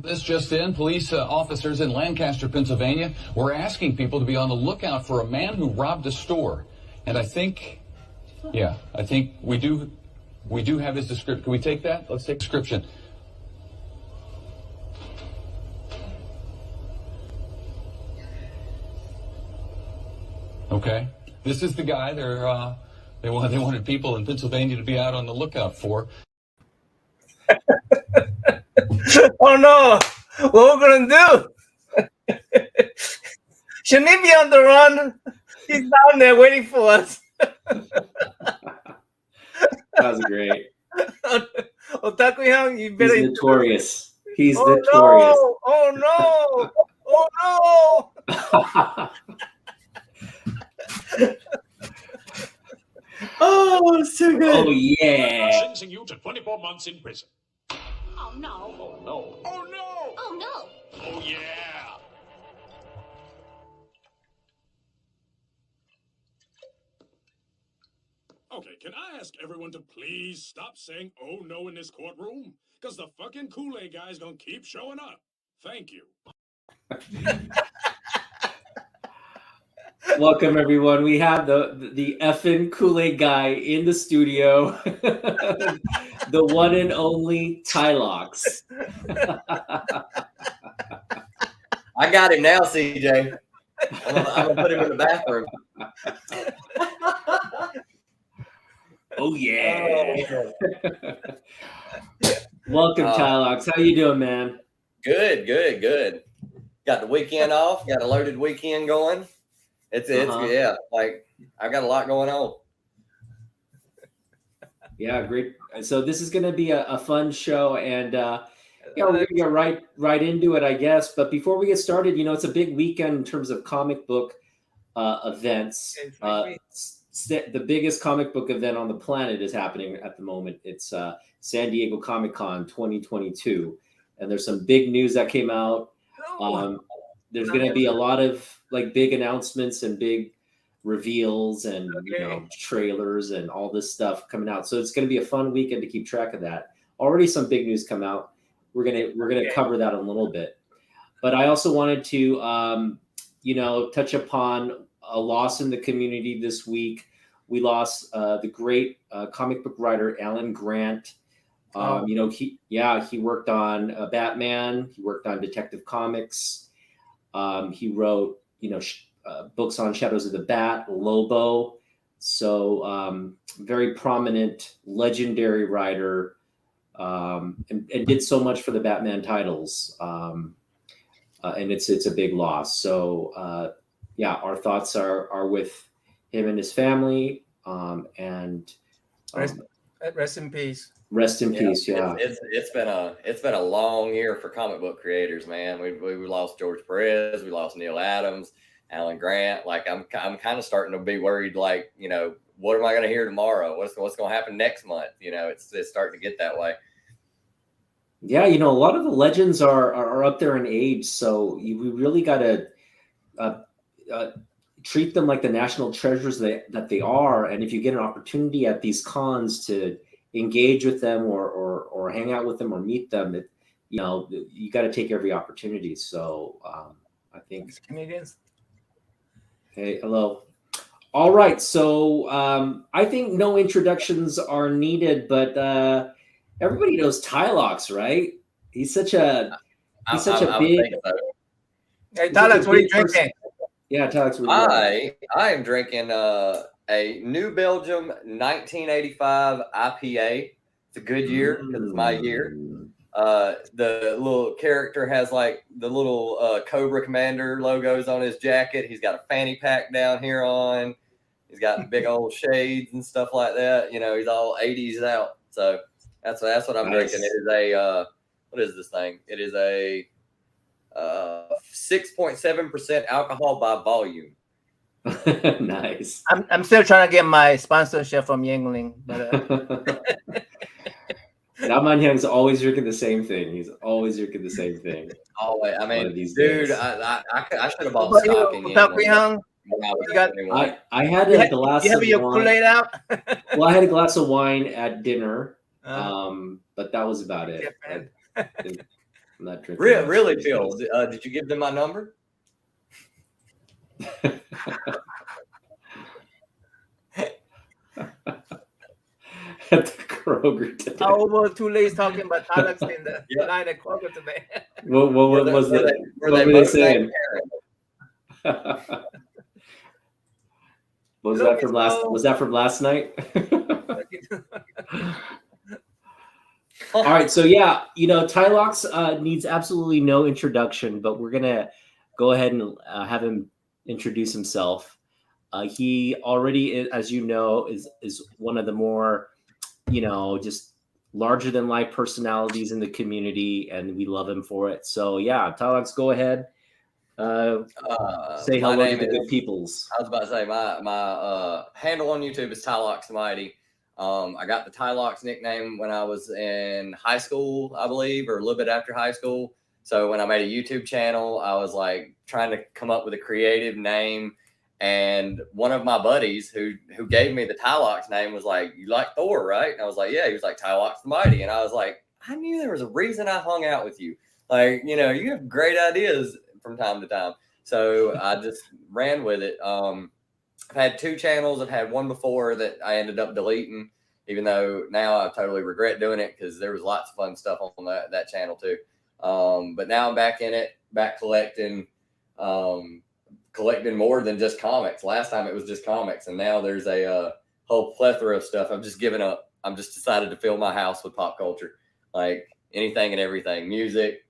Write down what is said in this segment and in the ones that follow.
This just in, police officers in Lancaster, Pennsylvania were asking people to be on the lookout for a man who robbed a store. And I think we do have his description. Can we take that? Let's take description. Okay. This is the guy they wanted people in Pennsylvania to be out on the lookout for. Oh no! What we're gonna do? Shouldn't he be on the run? He's down there waiting for us. That was great. Otaku Young, you better. He's notorious. He's notorious. No! Oh no! Oh no! Oh, it's too good. Oh yeah. Sentencing you to 24 months in prison. Oh no. Oh no. Oh no. Oh no. Oh yeah. Okay, can I ask everyone to please stop saying "oh no" in this courtroom? Because the fucking Kool-Aid guy's gonna keep showing up. Thank you. Welcome everyone. We have the effing Kool-Aid guy in the studio. The one and only Tylox. I got him now, CJ. I'm gonna put him in the bathroom. Oh yeah. Welcome, Tylox. How you doing, man? Good. Got the weekend off. Got a loaded weekend going. It's yeah. Like I got a lot going on. Yeah, great. So this is going to be a fun show, and we're going to get right into it, I guess. But before we get started, it's a big weekend in terms of comic book events. The biggest comic book event on the planet is happening at the moment. It's San Diego Comic-Con 2022, and there's some big news that came out. There's going to be a lot of big announcements and big reveals and trailers and all this stuff coming out. So it's going to be a fun weekend to keep track of that. Already some big news come out. We're gonna cover that in a little bit. But I also wanted to touch upon a loss in the community this week. We lost the great comic book writer Alan Grant. He worked on Batman. He worked on Detective Comics. He wrote, books on Shadows of the Bat, Lobo. So very prominent, legendary writer, and did so much for the Batman titles. And it's a big loss. So our thoughts are with him and his family. Rest in peace. Rest in peace. Yeah, it's been a long year for comic book creators, man. We lost George Perez, we lost Neil Adams, Alan Grant. Like I'm kind of starting to be worried. Like what am I going to hear tomorrow? What's going to happen next month? It's starting to get that way. Yeah, a lot of the legends are up there in age, so we really got to treat them like the national treasures that they are. And if you get an opportunity at these cons to engage with them or hang out with them or meet them, you got to take every opportunity. So I think Canadians. Hey, hello. All right, so I think no introductions are needed, but everybody knows Tylox, right? He's such a big. Hey, Tylox, what are you drinking? Yeah, Tylox. I am drinking a New Belgium 1985 IPA. It's a good year because it's my year. The little character has the little Cobra Commander logos on his jacket. He's got a fanny pack down here on. He's got big old shades and stuff like that. He's all 80s out. So that's what I'm drinking. It is a what is this thing? It is a 6.7% alcohol by volume. Nice. I'm still trying to get my sponsorship from Yingling, but Raman Young's always drinking the same thing. He's always drinking the same thing. Always. I mean, dude, I should have bought stock in Yingling. I had a glass. You have your Kool-Aid out? Well, I had a glass of wine at dinner, but that was about it. I'm not drinking. Really, Phil? Did you give them my number? At the Kroger today. Oh, well, 2 ladies talking about Tylox in the Yeah. line at Kroger today. What was Were the? were What they were they both saying? named Karen? Was Look, that from it's last? so- Was that from last night? All right, so yeah, Tylox needs absolutely no introduction, but we're gonna go ahead and have him introduce himself. He already, as you know, is one of the more, just larger than life personalities in the community, and we love him for it. So yeah, Tylox, go ahead. Say My hello to name the good is. peoples. I was about to say my handle on YouTube is TyloxTheMighty. I got the Tylox nickname when I was in high school, I believe, or a little bit after high school. So when I made a YouTube channel, I was like trying to come up with a creative name. And one of my buddies who gave me the Tylox name was like, "You like Thor, right?" And I was like, "Yeah." He was like, "TyloxTheMighty," and I was like, "I knew there was a reason I hung out with you. Like, you have great ideas from time to time." So I just ran with it. I've had 2 channels. I've had one before that I ended up deleting, even though now I totally regret doing it because there was lots of fun stuff on that channel too. But now I'm back in it, back collecting more than just comics. Last time it was just comics, and now there's a whole plethora of stuff. I've just given up. I'm just decided to fill my house with pop culture, like anything and everything, music,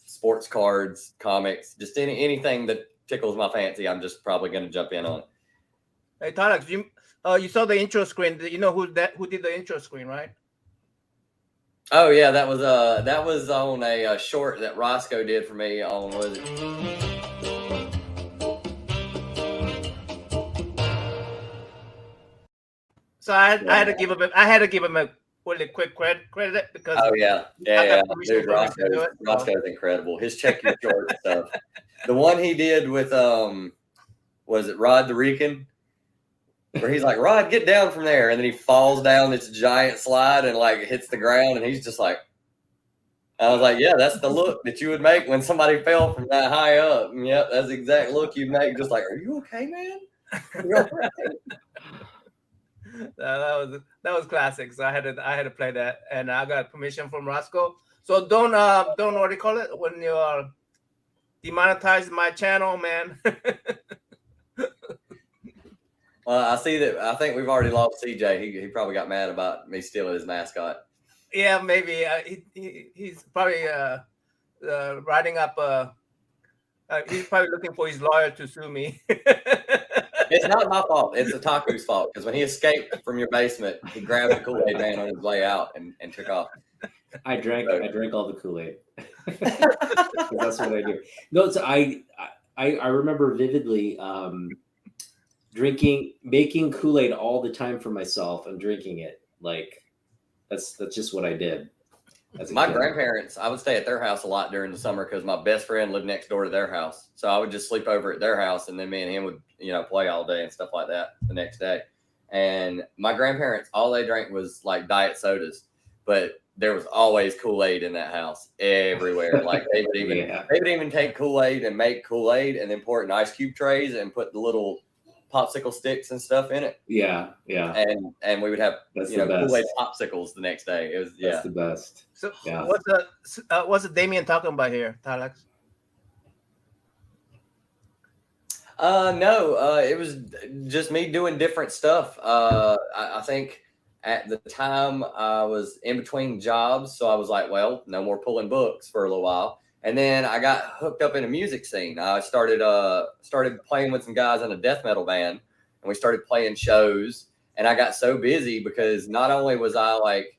sports cards, comics, just anything that tickles my fancy. I'm just probably going to jump in on. Hey, Tylox, you saw the intro screen. You know who did the intro screen, right? Oh yeah, that was on a short that Rosko did for me on was it? So I had to give him a really quick credit because Oh yeah, I got yeah. permission Dude, from him to do it, so. Rosko's incredible. His check your short stuff. The one he did with was it Rod the Rican? Where he's like, "Rod, get down from there," and then he falls down this giant slide and like hits the ground, and he's just like, I was like, "Yeah, that's the look that you would make when somebody fell from that high up." And yep, that's the exact look you'd make. Just like, "Are you okay, man?" You're all right. That was classic. So I had to play that, and I got permission from Rosko. So don't what do you call it when you demonetize my channel, man. I see that. I think we've already lost CJ. He probably got mad about me stealing his mascot. Yeah, maybe he's probably writing up. He's probably looking for his lawyer to sue me. It's not my fault. It's Otaku's fault because when he escaped from your basement, he grabbed the Kool-Aid man on his way out and took off. I drank all the Kool-Aid. That's what I do. No, so I remember vividly making Kool-Aid all the time for myself and drinking it. Like that's just what I did. My grandparents, I would stay at their house a lot during the summer because my best friend lived next door to their house. So I would just sleep over at their house, and then me and him would, play all day and stuff like that the next day. And my grandparents, all they drank was like diet sodas, but there was always Kool-Aid in that house everywhere. Like they would even take Kool-Aid and make Kool-Aid and then pour it in ice cube trays and put the little popsicle sticks and stuff in it. Yeah. And we would have Kool-Aid popsicles the next day. It was That's the best. So yeah. What's the Damien talking about here, Tylox? No, it was just me doing different stuff. I think at the time I was in between jobs, so I was like, well, no more pulling books for a little while. And then I got hooked up in a music scene. I started playing with some guys in a death metal band, and we started playing shows. And I got so busy because not only was I like,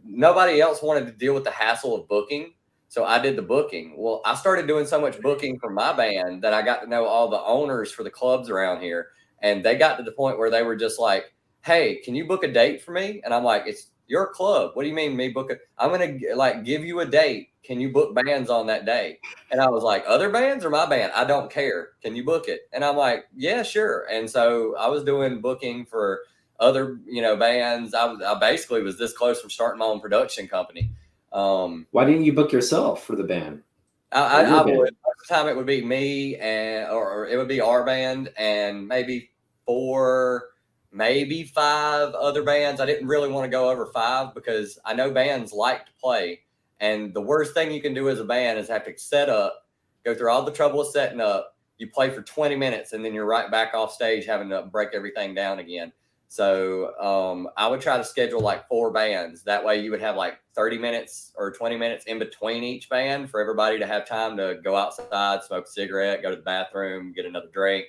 nobody else wanted to deal with the hassle of booking. So I did the booking. Well, I started doing so much booking for my band that I got to know all the owners for the clubs around here. And they got to the point where they were just like, "Hey, can you book a date for me?" And I'm like, "It's your club. What do you mean me book it? I'm going to like give you a date. Can you book bands on that day?" And I was like, "Other bands or my band? I don't care. Can you book it?" And I'm like, "Yeah, sure." And so I was doing booking for other, bands. I basically was this close from starting my own production company. Why didn't you book yourself for the band? I would. Most of the time it would be me or it would be our band and maybe 4, maybe 5 other bands. I didn't really want to go over 5 because I know bands like to play. And the worst thing you can do as a band is have to set up, go through all the trouble of setting up. You play for 20 minutes and then you're right back off stage having to break everything down again. So I would try to schedule like 4 bands. That way you would have like 30 minutes or 20 minutes in between each band for everybody to have time to go outside, smoke a cigarette, go to the bathroom, get another drink,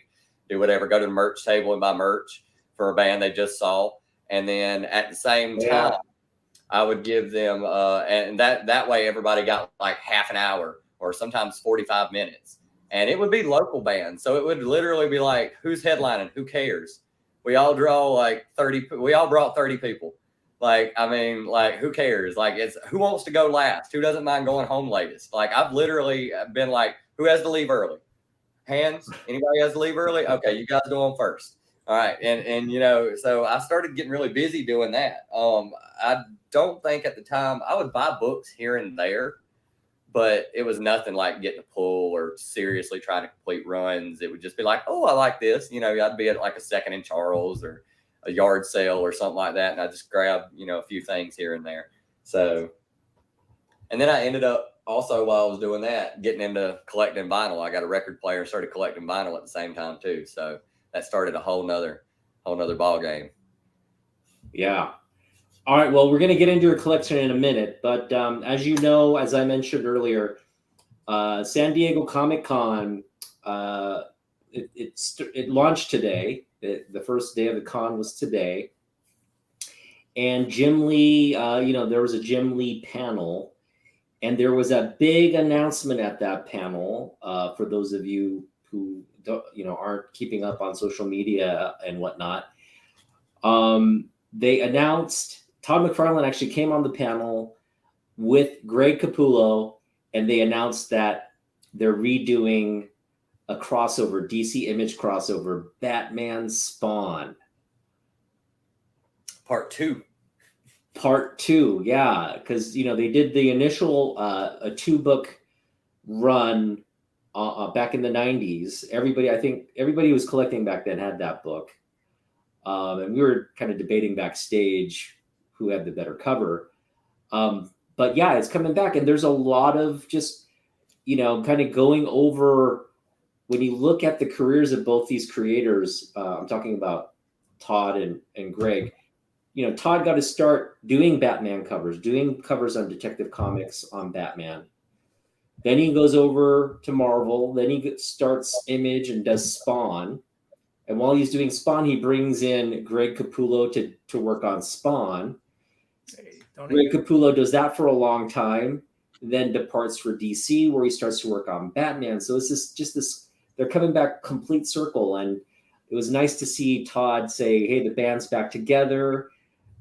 do whatever, go to the merch table and buy merch for a band they just saw. And then at the same time, I would give them, and that way everybody got like half an hour or sometimes 45 minutes. And it would be local bands. So it would literally be like, who's headlining? Who cares? We all draw like 30. We all brought 30 people. Like, I mean, like, who cares? Like, it's who wants to go last? Who doesn't mind going home latest? Like, I've literally been like, who has to leave early? Hands? Anybody has to leave early? Okay, you guys go on first. All right. And you know, so I started getting really busy doing that. I don't think at the time I would buy books here and there, but it was nothing like getting a pull or seriously trying to complete runs. It would just be like, oh, I like this. You know, I'd be at like a Second in Charles or a yard sale or something like that. And I just grab, you know, a few things here and there. So, and then I ended up also while I was doing that, getting into collecting vinyl. I got a record player and started collecting vinyl at the same time too. So that started a whole nother ball game. Yeah. All right, well, we're going to get into your collection in a minute, but as you know, as I mentioned earlier, San Diego Comic-Con, it launched today. The first day of the con was today. And Jim Lee, there was a Jim Lee panel, and there was a big announcement at that panel for those of you who aren't keeping up on social media and whatnot. They announced Todd McFarlane actually came on the panel with Greg Capullo, and they announced that they're redoing a crossover, DC Image crossover, Batman Spawn. Part 2. Part 2, yeah, because they did the initial a 2-book run back in the 90s. I think everybody who was collecting back then had that book, and we were kind of debating backstage who had the better cover. But yeah, it's coming back, and there's a lot of just, kind of going over when you look at the careers of both these creators. I'm talking about Todd and Greg. Todd got to start doing Batman covers, doing covers on Detective Comics on Batman. Then he goes over to Marvel. Then he starts Image and does Spawn. And while he's doing Spawn, he brings in Greg Capullo to work on Spawn. Greg Capullo does that for a long time, then departs for DC, where he starts to work on Batman. So it's just this, they're coming back complete circle. And it was nice to see Todd say, hey, the band's back together.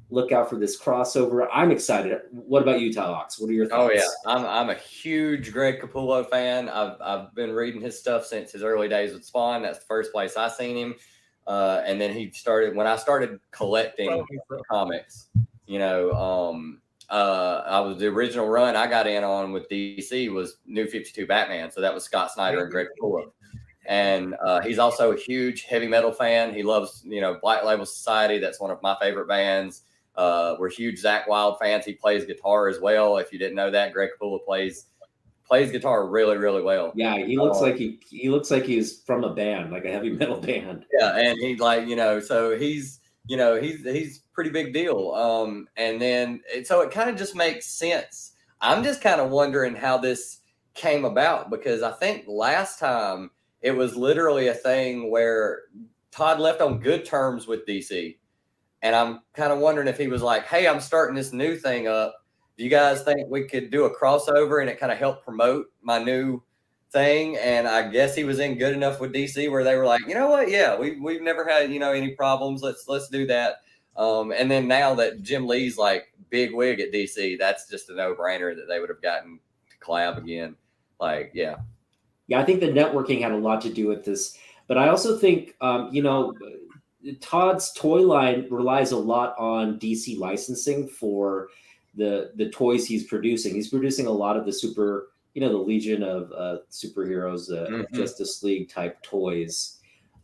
Look out for this crossover. I'm excited. What about you, Tylox? What are your thoughts? Oh yeah, I'm a huge Greg Capullo fan. I've been reading his stuff since his early days with Spawn. That's the first place I seen him. And then when I started collecting comics. I was the original run I got in on with DC was New 52 Batman. So that was Scott Snyder and Greg Capullo. And he's also a huge heavy metal fan. He loves, Black Label Society. That's one of my favorite bands. We're huge Zakk Wylde fans. He plays guitar as well. If you didn't know that, Greg Capullo plays guitar really, really well. Yeah, he looks like he looks like he's from a band, like a heavy metal band. Yeah, and he's like, so he's pretty big deal. And then so it kind of just makes sense. I'm just kind of wondering how this came about, because I think last time it was literally a thing where Todd left on good terms with DC. And I'm kind of wondering if he was like, hey, I'm starting this new thing up. Do you guys think we could do a crossover and it kind of helped promote my new thing? And I guess he was in good enough with DC where they were like, you know what? Yeah, we've never had, any problems. Let's do that. And then now that Jim Lee's like big wig at DC, that's just a no-brainer that they would have gotten to collab again. Like, yeah. Yeah, I think the networking had a lot to do with this. But I also think, Todd's toy line relies a lot on DC licensing for the toys he's producing. He's producing a lot of the the Legion of Superheroes, Justice League type toys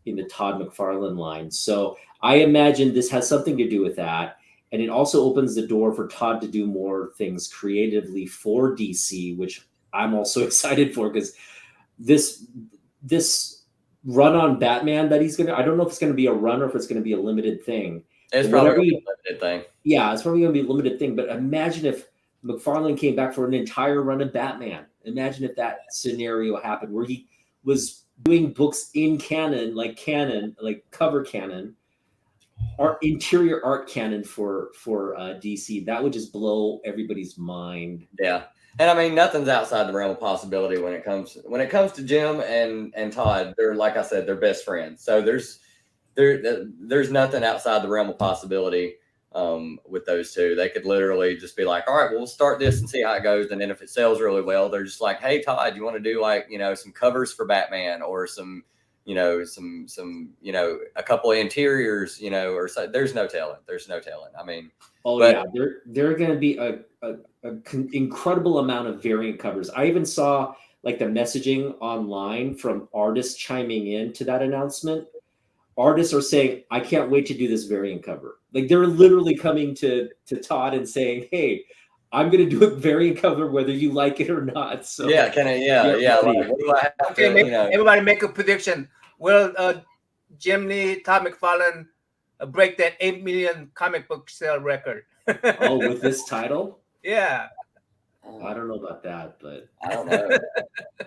in the Todd McFarlane line. So I imagine this has something to do with that. And it also opens the door for Todd to do more things creatively for DC, which I'm also excited for, because this run on Batman that he's going to, I don't know if it's going to be a run or if it's going to be a limited thing. It's probably going to be a limited thing. Yeah, it's probably going to be a limited thing. But imagine if McFarlane came back for an entire run of Batman. Imagine if that scenario happened where he was doing books in canon, like cover canon, interior art canon for DC. That would just blow everybody's mind. Yeah. And I mean, nothing's outside the realm of possibility when it comes to Jim and Todd. They're, like I said, they're best friends. So there's nothing outside the realm of possibility with those two. They could literally just be like, all right, well, we'll start this and see how it goes. And then if it sells really well, they're just like, hey, Todd, you want to do some covers for Batman or some a couple of interiors, or so. There's no telling. I mean, they're going to be a incredible amount of variant covers. I even saw like the messaging online from artists chiming in to that announcement. Artists are saying, I can't wait to do this variant cover. Like they're literally coming to Todd and saying, hey, I'm going to do a variant cover whether you like it or not. So yeah. Like, what do I have to, everybody make a prediction. Will Jim Lee, Todd McFarlane break that 8 million comic book sale record? With this title? Yeah. I don't know about that, but I don't know.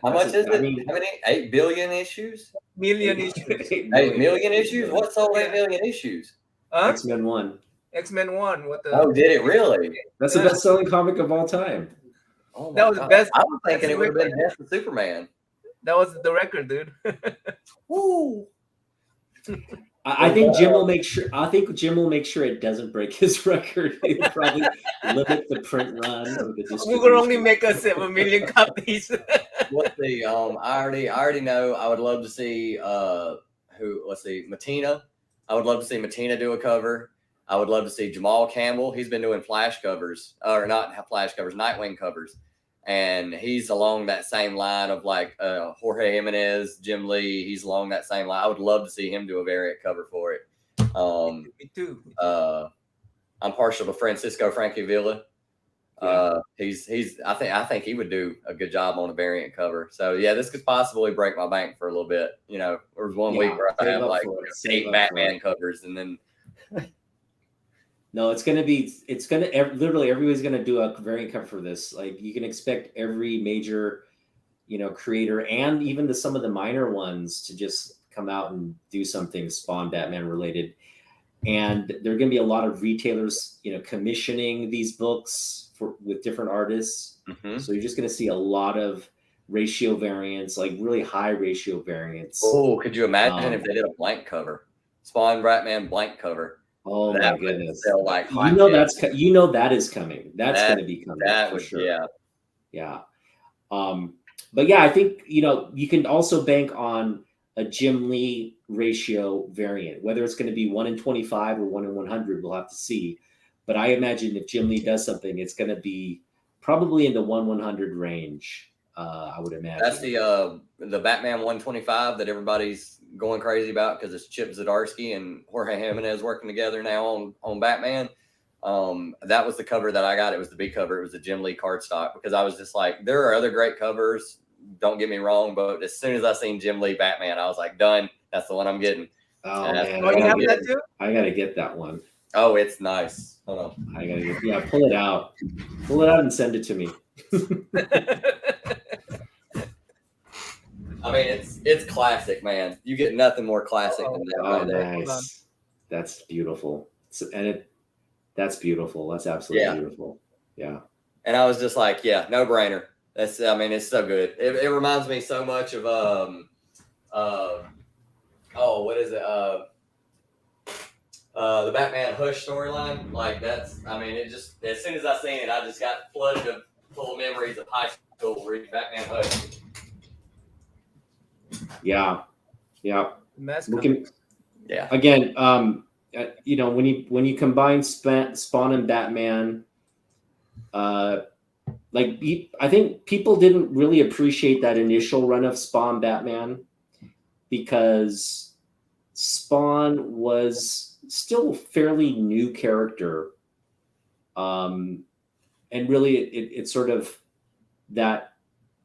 How much is it? How many? 8 billion issues? Million issues. 8 million issues? What sold 8 million issues? X-Men 1. X-Men 1. Did it really? That's the best-selling comic of all time. Oh, that was the best. I was thinking it would have been best of Superman. That was the record, dude. Woo! I think Jim will make sure. It doesn't break his record. He'll probably limit the print run or the distribution. We will only make us 7 million copies. Let's see. I already know. I would love to see Matina. I would love to see Matina do a cover. I would love to see Jamal Campbell. He's been doing Flash covers, or not Flash covers, Nightwing covers. And he's along that same line of like Jorge Jimenez, Jim Lee. He's along that same line. I would love to see him do a variant cover for it. Me too. I'm partial to Francisco Francavilla. I think he would do a good job on a variant cover. So yeah, this could possibly break my bank for a little bit. There was one week where I had like 8 Batman covers, and then. No, literally everybody's going to do a variant cover for this. Like you can expect every major, creator and even some of the minor ones to just come out and do something Spawn Batman related. And there are going to be a lot of retailers, commissioning these books with different artists. Mm-hmm. So you're just going to see a lot of ratio variants, like really high ratio variants. Oh, could you imagine if they did a blank cover? Spawn Batman blank cover. Oh my goodness! Like that is coming. That's going to be coming for sure. Yeah. But yeah, I think you can also bank on a Jim Lee ratio variant. Whether it's going to be 1 in 25 or 1 in 100, we'll have to see. But I imagine if Jim Lee does something, it's going to be probably in the 1/100 range. I would imagine. That's the Batman 125 that everybody's going crazy about because it's Chip Zdarsky and Jorge Jimenez working together now on Batman. That was the cover that I got. It was the big cover. It was the Jim Lee cardstock because I was just like, there are other great covers. Don't get me wrong, but as soon as I seen Jim Lee Batman, I was like, done. That's the one I'm getting. Oh man, you have that too? I gotta get that one. Oh, it's nice. Hold on. I gotta pull it out and send it to me. I mean, it's classic, man. You get nothing more classic than that. Oh, nice. That's beautiful. That's beautiful. That's absolutely beautiful. Yeah. And I was just like, yeah, no brainer. It's so good. It reminds me so much of what is it? The Batman Hush storyline. Like it just as soon as I seen it, I just got flooded full of memories of high school reading Batman Hush. Yeah. Again, when you combine Spawn and Batman, I think people didn't really appreciate that initial run of Spawn Batman because Spawn was still a fairly new character. And really it sort of that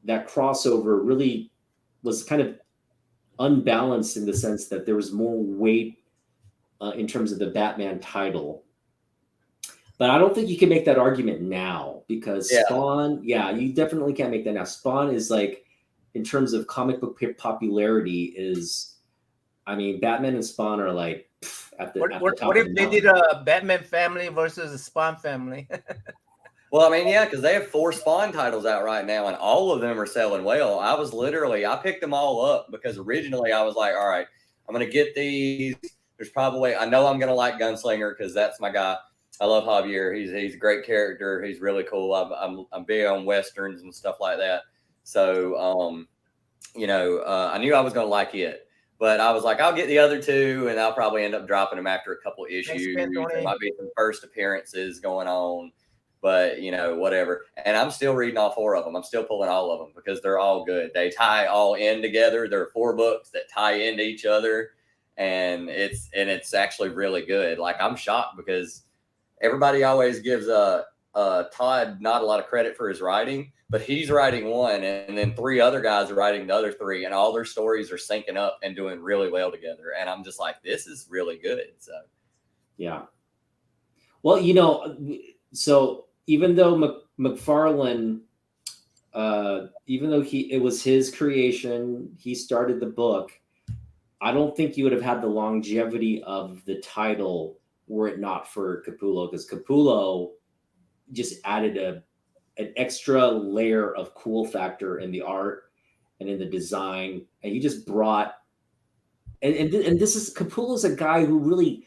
crossover really was kind of unbalanced in the sense that there was more weight in terms of the Batman title. But I don't think you can make that argument now because Spawn, you definitely can't make that now. Spawn is like, in terms of comic book popularity, Batman and Spawn are like at the top. What if they did a Batman family versus a Spawn family? Well, because they have 4 Spawn titles out right now, and all of them are selling well. I picked them all up because originally I was like, all right, I'm going to get these. There's probably, I know I'm going to like Gunslinger because that's my guy. I love Javier. He's a great character. He's really cool. I'm big on Westerns and stuff like that. So, I knew I was going to like it. But I was like, I'll get the other 2, and I'll probably end up dropping them after a couple issues. There might be some first appearances going on. But, whatever. And I'm still reading all 4 of them. I'm still pulling all of them because they're all good. They tie all in together. There are 4 books that tie into each other. And it's actually really good. Like, I'm shocked because everybody always gives Todd not a lot of credit for his writing, but he's writing 1, and then 3 other guys are writing the other 3, and all their stories are syncing up and doing really well together. And I'm just like, this is really good. So, yeah. Well, so even though McFarlane, even though it was his creation, he started the book, I don't think you would have had the longevity of the title were it not for Capullo, because Capullo just added an extra layer of cool factor in the art and in the design, and he just brought and this is Capullo's a guy who really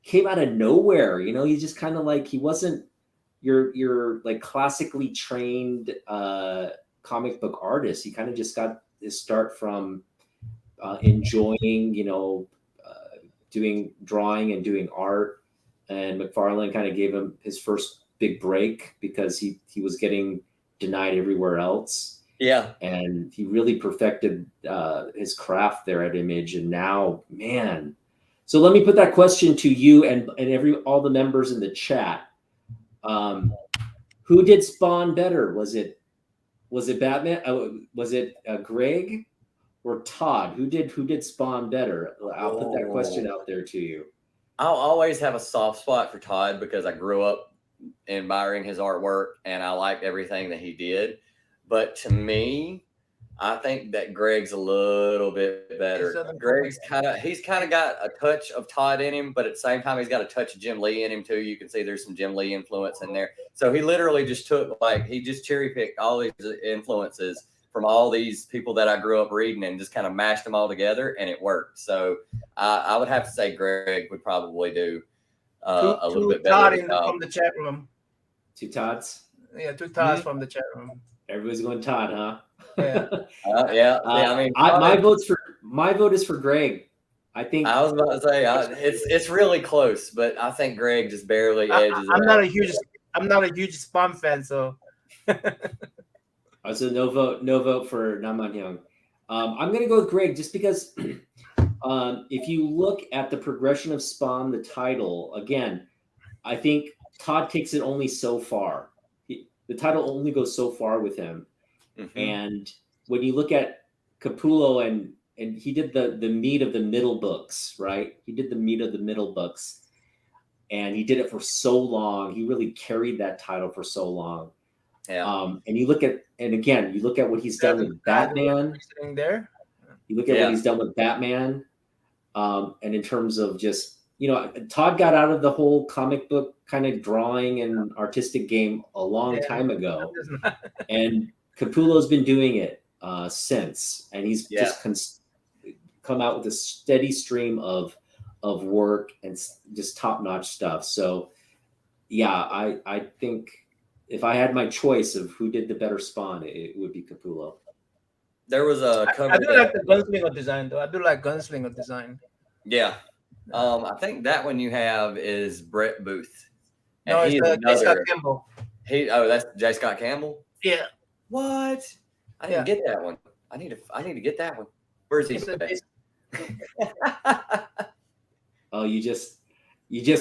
came out of nowhere. He's just kind of like, he wasn't your like classically trained comic book artist. He kind of just got his start from enjoying doing drawing and doing art, and McFarlane kind of gave him his first big break because he was getting denied everywhere else. Yeah. And he really perfected his craft there at Image. And now, man, so let me put that question to you and all the members in the chat. Who did Spawn better? Was it Batman? Was it Greg or Todd? Who did Spawn better? I'll put that question out there to you. I'll always have a soft spot for Todd because I grew up admiring his artwork and I liked everything that he did. But to me, I think that Greg's a little bit better. Greg's he's kind of got a touch of Todd in him, but at the same time, he's got a touch of Jim Lee in him too. You can see there's some Jim Lee influence in there. So he literally just he just cherry picked all these influences from all these people that I grew up reading and just kind of mashed them all together, and it worked. So I would have to say Greg would probably do a little bit better. From the chat room. 2 Todds? Yeah, 2 Todds from the chat room. Everybody's going Todd, huh? Yeah. My vote is for Greg. I think I was about to say it's really close, but I think Greg just barely edges. I'm not a huge Spawn fan, so. So no vote for Naman Young. I'm going to go with Greg just because if you look at the progression of Spawn, the title, again, I think Todd takes it only so far. The title only goes so far with him. Mm-hmm. And when you look at Capullo and he did the meat of the middle books, right? He did the meat of the middle books. And he did it for so long. He really carried that title for so long. Yeah. And you look at what he's done with Batman. There. You look at what he's done with Batman. And in terms of just, Todd got out of the whole comic book kind of drawing and artistic game a long time ago. And Capullo's been doing it since. And he's just come out with a steady stream of work and just top-notch stuff. So, yeah, I think if I had my choice of who did the better Spawn, it would be Capullo. There was a cover. I do like the Gunslinger design, though. I do like Gunslinger design. Yeah. I think that one you have is Brett Booth. And No, it's Kimball. That's J. Scott Campbell. Yeah. What? I didn't get that one. I need to get that one. Where's he? Oh, you just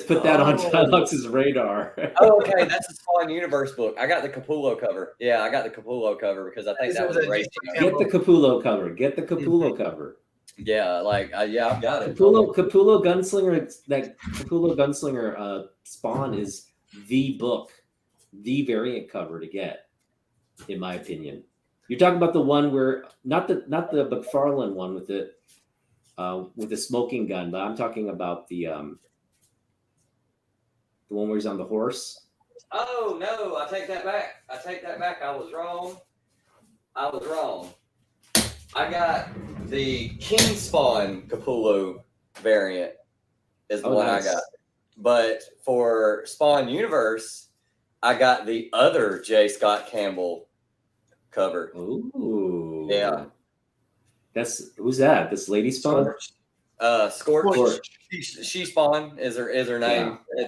put that on Tylox's radar. Oh, okay. That's a Spawn Universe book. I got the Capullo cover. Yeah, I got the Capullo cover because I think that was a great. Get the Capullo cover. Get the Capullo cover. Yeah, I've got it. Capullo Gunslinger. That Capullo Gunslinger Spawn is the book, the variant cover to get, in my opinion. You're talking about the one where not the McFarlane one with the smoking gun, but I'm talking about the one where he's on the horse. Oh no, I take that back. I was wrong. I got the King Spawn Capullo variant is the one nice. I got. But for Spawn Universe, I got the other J. Scott Campbell cover. Ooh. Yeah. Who's that? This Lady Spawn? Scorch. She Spawn is her name. Yeah.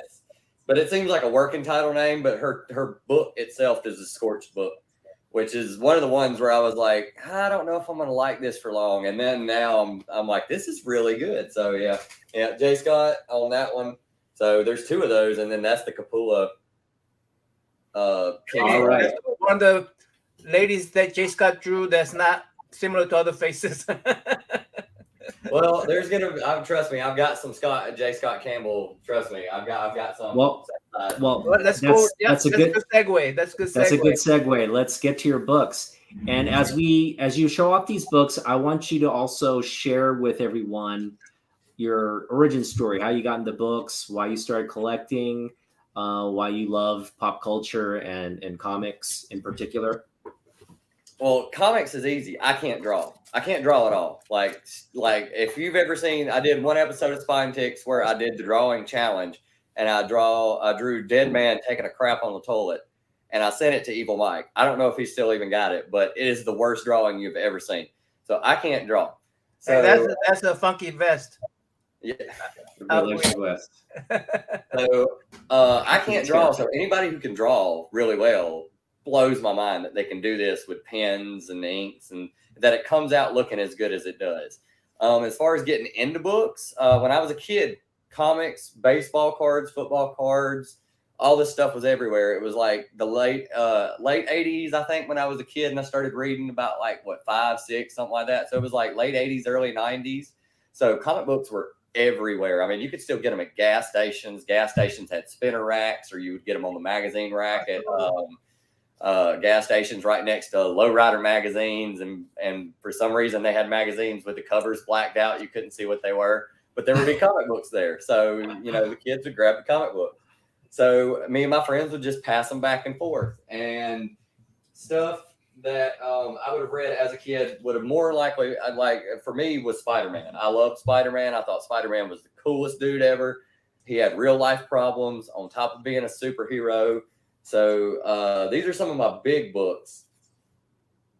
But it seems like a working title name, but her book itself is a Scorch book, which is one of the ones where I was like, I don't know if I'm gonna like this for long. And then now I'm like, this is really good. So yeah, J. Scott on that one. So there's two of those, and then that's the Capullo. All right. One of the ladies that J. Scott drew that's not similar to other faces. Well, there's trust me, I've got some J. Scott Campbell. Trust me, I've got some. Well, let's go. Yeah, that's a good segue. That's a good segue. Let's get to your books. And as you show off these books, I want you to also share with everyone your origin story, how you got into books, why you started collecting, why you love pop culture and comics in particular. Well, comics is easy. I can't draw at all. Like if you've ever seen, I did one episode of Spine Ticks where I did the drawing challenge, and I drew Dead Man taking a crap on the toilet, and I sent it to Evil Mike. I don't know if he still even got it, but it is the worst drawing you've ever seen. So I can't draw. So hey, that's a funky vest. Yeah. West. So I can't draw. So anybody who can draw really well blows my mind that they can do this with pens and inks and that it comes out looking as good as it does. As far as getting into books, when I was a kid, comics, baseball cards, football cards, all this stuff was everywhere. It was like the late 80s, I think, when I was a kid, and I started reading about 5, 6, something like that. So it was like late 80s, early 90s. So comic books were everywhere. I mean, you could still get them at gas stations. Gas stations had spinner racks, or you would get them on the magazine rack at gas stations right next to lowrider magazines, and for some reason they had magazines with the covers blacked out. You couldn't see what they were, but there would be comic books there. So the kids would grab the comic book. So me and my friends would just pass them back and forth, and stuff that I would have read as a kid would have more likely for me was Spider-Man. I loved Spider-Man. I thought Spider-Man was the coolest dude ever. He had real life problems on top of being a superhero. So these are some of my big books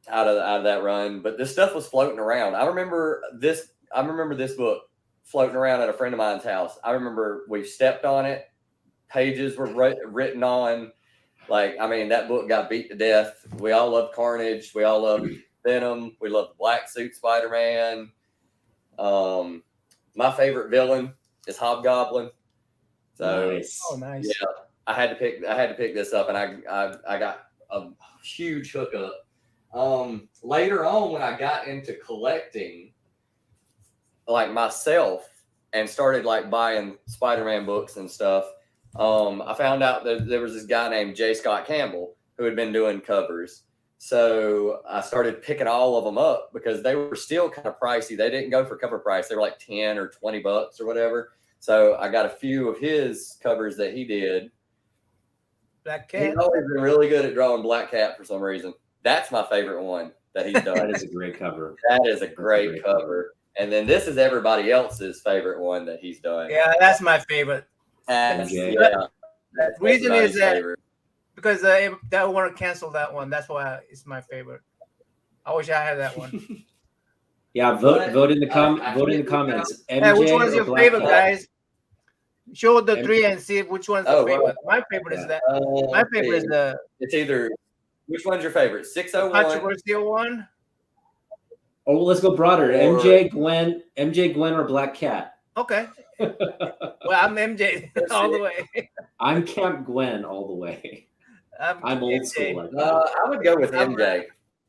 out of that run. But this stuff was floating around. I remember this book floating around at a friend of mine's house. I remember we stepped on it. Pages were written on. That book got beat to death. We all loved Carnage. We all loved Venom. We loved Black Suit Spider-Man. My favorite villain is Hobgoblin. So nice. Oh, nice. Yeah. I had to pick this up, and I got a huge hookup. Later on, when I got into collecting, myself, and started buying Spider-Man books and stuff, I found out that there was this guy named J. Scott Campbell who had been doing covers. So I started picking all of them up because they were still kind of pricey. They didn't go for cover price. They were like $10 or $20 or whatever. So I got a few of his covers that he did. Black Cat. He's always been really good at drawing Black Cat for some reason. That's my favorite one that he's done. That is a great cover. That is a great cover. And then this is everybody else's favorite one that he's done. Yeah, that's my favorite. The reason is that because they want to cancel that one. That's why it's my favorite. I wish I had that one. Yeah, vote in the comments. MJ, which one is your favorite, guys? Show the three and see which one's the Oh, favorite. well, My favorite is that. My let's favorite is see. the It's either which one's your favorite? 601 controversial one. Oh, let's go broader. Or- MJ, Gwen, or Black Cat. Okay. Well, I'm MJ all the way. I'm Camp Gwen all the way. I'm old school. Like I would go with I'm MJ.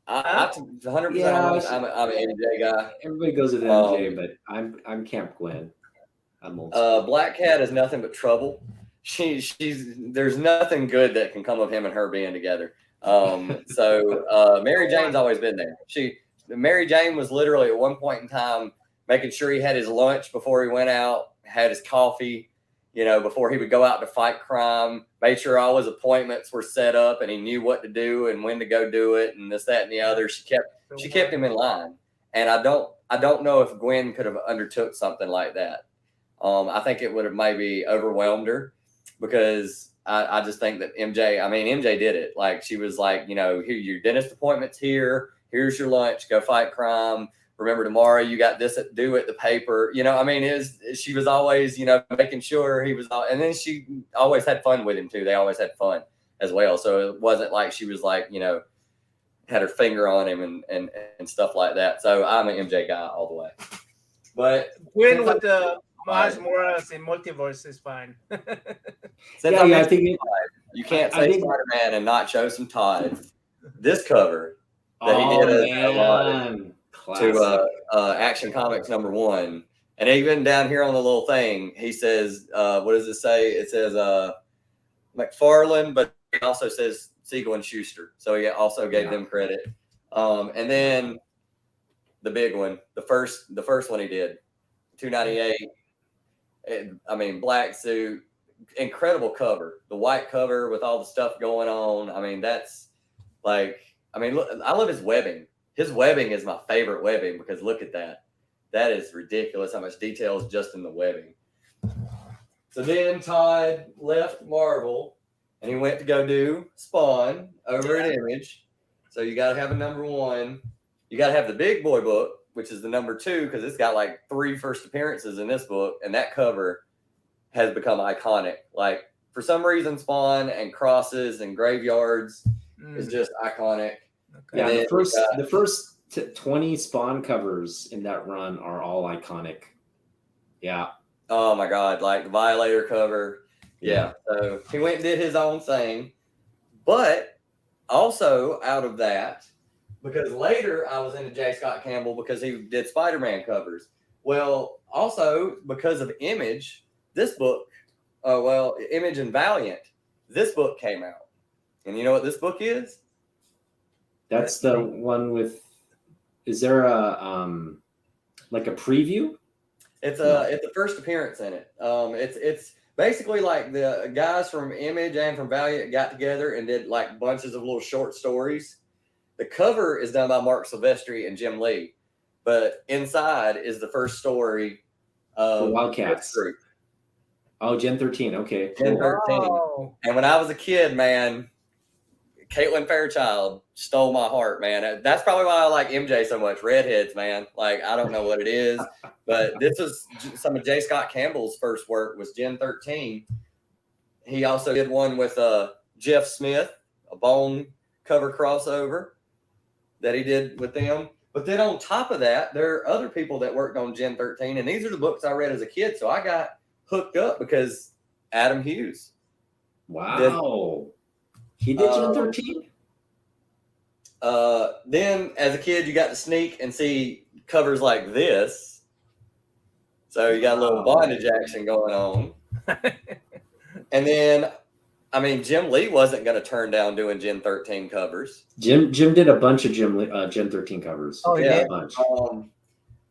I 100%. Yeah, I'm an MJ guy. everybody goes with MJ, but I'm Camp Gwen. I'm old school. Black Cat is nothing but trouble. She's there's nothing good that can come of him and her being together. So Mary Jane's always been there. Mary Jane was literally at one point in time making sure he had his lunch before he went out, had his coffee, before he would go out to fight crime, made sure all his appointments were set up and he knew what to do and when to go do it and this, that, and the other. She kept him in line. And I don't know if Gwen could have undertook something like that. I think it would have maybe overwhelmed her because I just think that MJ did it. Like she was like, here, your dentist appointment's here. Here's your lunch. Go fight crime. Remember tomorrow you got this due at the paper. She was always, making sure he was. And then she always had fun with him too. They always had fun as well. So it wasn't like she was like, had her finger on him and stuff like that. So I'm an MJ guy all the way. But Gwen with the Miles Morales in multiverse is fine. I think you can't say Spider-Man and not show some Todd. This cover that he did a lot to Action Comics #1, and even down here on the little thing, he says, "What does it say?" It says McFarlane, but he also says Siegel and Schuster, so he also gave them credit. And then the big one, the first one he did, 298. Black suit, incredible cover. The white cover with all the stuff going on. That's like, look, I love his webbing. His webbing is my favorite webbing because look at that. That is ridiculous how much detail is just in the webbing. So then Todd left Marvel and he went to go do Spawn over at Image. So you got to have a #1. You got to have the big boy book, which is the #2 because it's got like 3 first appearances in this book. And that cover has become iconic. Like for some reason, Spawn and crosses and graveyards is just iconic. Okay. Yeah, the first 20 Spawn covers in that run are all iconic. Yeah. Oh my God, like the Violator cover. Yeah. So he went and did his own thing. But also out of that, because later I was into J. Scott Campbell because he did Spider-Man covers. Well, also because of Image, this book, Image and Valiant, this book came out. And you know what this book is? That's the one with. Is there a like a preview? It's the first appearance in it. It's basically like the guys from Image and from Valiant got together and did like bunches of little short stories. The cover is done by Mark Silvestri and Jim Lee, but inside is the first story of the Wildcats group. Oh, Gen 13. Okay. Gen 13. Oh. And when I was a kid, man, Caitlin Fairchild stole my heart, man. That's probably why I like MJ so much. Redheads, man. Like, I don't know what it is, but this was some of J. Scott Campbell's first work was Gen 13. He also did one with Jeff Smith, a Bone cover crossover that he did with them. But then on top of that, there are other people that worked on Gen 13, and these are the books I read as a kid. So I got hooked up because Adam Hughes. Wow. He did Gen 13? Then as a kid, you got to sneak and see covers like this. So you got a little bondage action going on. And then, Jim Lee wasn't going to turn down doing Gen 13 covers. Jim did a bunch of Gen 13 covers. Oh, yeah. A bunch.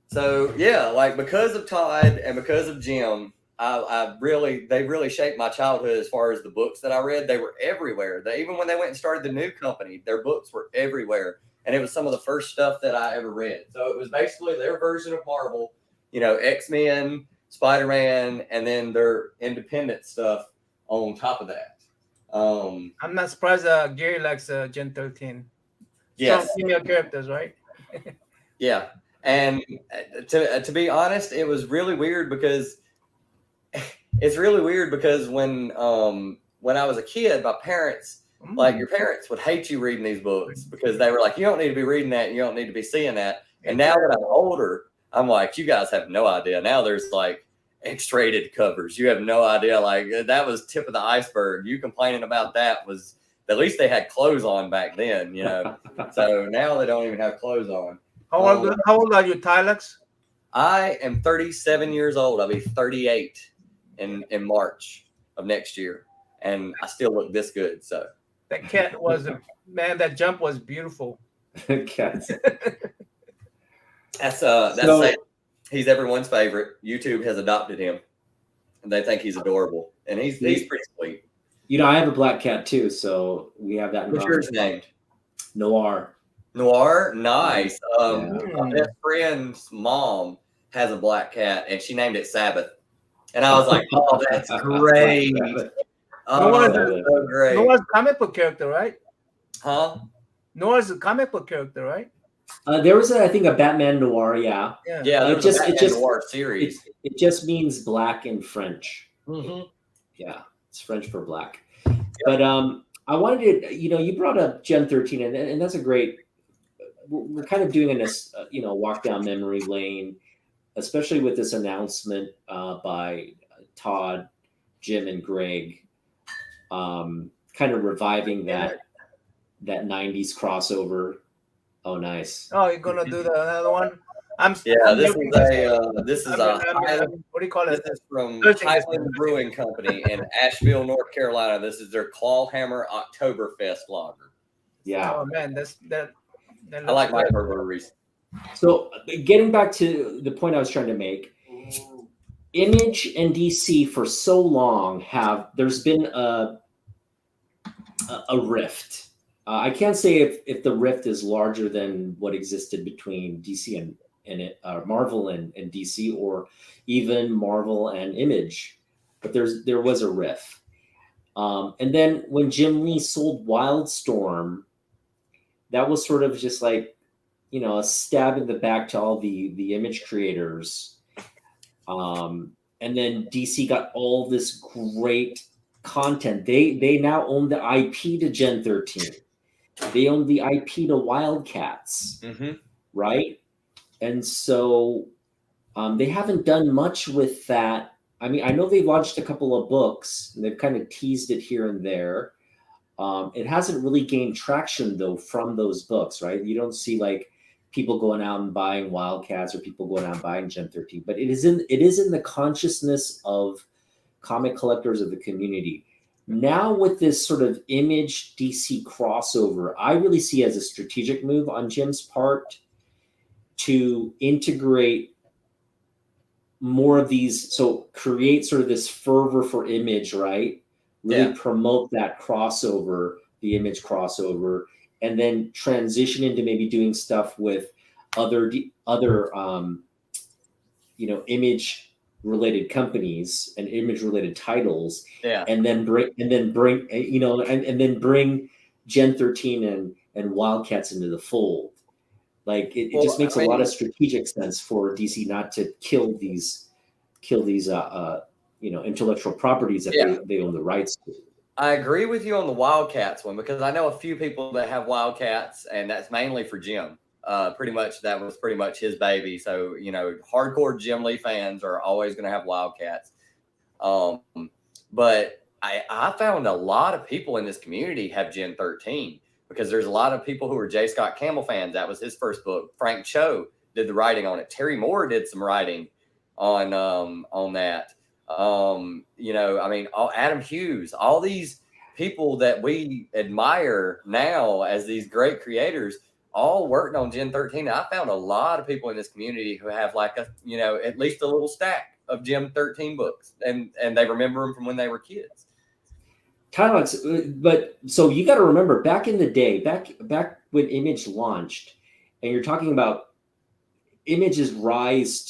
So, yeah, like because of Todd and because of Jim, they really shaped my childhood as far as the books that I read. They were everywhere. Even when they went and started the new company, their books were everywhere. And it was some of the first stuff that I ever read. So it was basically their version of Marvel, X-Men, Spider-Man, and then their independent stuff on top of that. I'm not surprised Gary likes Gen 13. Yes. Some female characters, right? Yeah. And to be honest, it was really weird because it's really weird because when I was a kid, my parents, like your parents would hate you reading these books because they were like, you don't need to be reading that. And you don't need to be seeing that. And now that I'm older, I'm like, you guys have no idea. Now there's like X-rated covers. You have no idea. Like that was tip of the iceberg. You complaining about that was, at least they had clothes on back then, you know. So now they don't even have clothes on. How old are you, Tylox? I am 37 years old. I'll be 38 in March of next year. And I still look this good. So That cat was, man, that jump was beautiful. Cats. that's So- it. He's everyone's favorite. YouTube has adopted him. And they think he's adorable. And he's pretty sweet. You know, I have a black cat too, so we have that in What's common. yours named? Noir. Noir? Nice. Yeah. My best friend's mom has a black cat and she named it Sabbath. And I was like, oh, that's great. Oh, Noah's that's so great. Noah's a comic book character, right? Huh? Noah's a comic book character, right? There was, I think, a Batman Noir. Yeah, Yeah, It there's just- a it Batman just- Noir series. it just means black in French. Mm-hmm. Yeah, it's French for black. But I wanted to, you brought up Gen 13, and that's a great. We're kind of doing this, walk down memory lane, especially with this announcement by Todd, Jim, and Greg, kind of reviving that 90s crossover. Oh, nice. Oh, you're gonna do another one? Yeah, this is a what do you call this it? is from Searching. Highland Brewing Company in Asheville, North Carolina. This is their Clawhammer Oktoberfest lager. Yeah. Oh man, that I like microbreweries. So getting back to the point I was trying to make, Image and DC for so long there's been a rift. I can't say if the rift is larger than what existed between DC and Marvel and DC, or even Marvel and Image, but there was a rift. And then when Jim Lee sold Wildstorm, that was sort of just like, a stab in the back to all the Image creators. And then DC got all this great content. They now own the IP to Gen 13. They own the IP to Wildcats, right? And so they haven't done much with that. I mean, I know they've launched a couple of books, and they've kind of teased it here and there. It hasn't really gained traction, though, from those books, right? You don't see, like, people going out and buying Wildcats or people going out and buying Gen 13. But it is in the consciousness of comic collectors of the community. Now with this sort of Image DC crossover, I really see as a strategic move on Jim's part to integrate more of these, so create sort of this fervor for Image, right? Really promote that crossover, the Image crossover, and then transition into maybe doing stuff with other Image related companies and Image related titles, and then bring Gen 13 and Wildcats into the fold. Like it just makes a lot of strategic sense for DC not to kill these intellectual properties that they own the rights to. I agree with you on the Wildcats one, because I know a few people that have Wildcats, and that's mainly for Jim. Pretty much that was pretty much his baby. So, hardcore Jim Lee fans are always going to have Wildcats. But I found a lot of people in this community have Gen 13, because there's a lot of people who are J. Scott Campbell fans. That was his first book. Frank Cho did the writing on it. Terry Moore did some writing on that. Adam Hughes, all these people that we admire now as these great creators, all working on Gen 13. I found a lot of people in this community who have like at least a little stack of Gen 13 books, and they remember them from when they were kids. Tylox, but so you got to remember back in the day, back when Image launched, and you're talking about Image's rise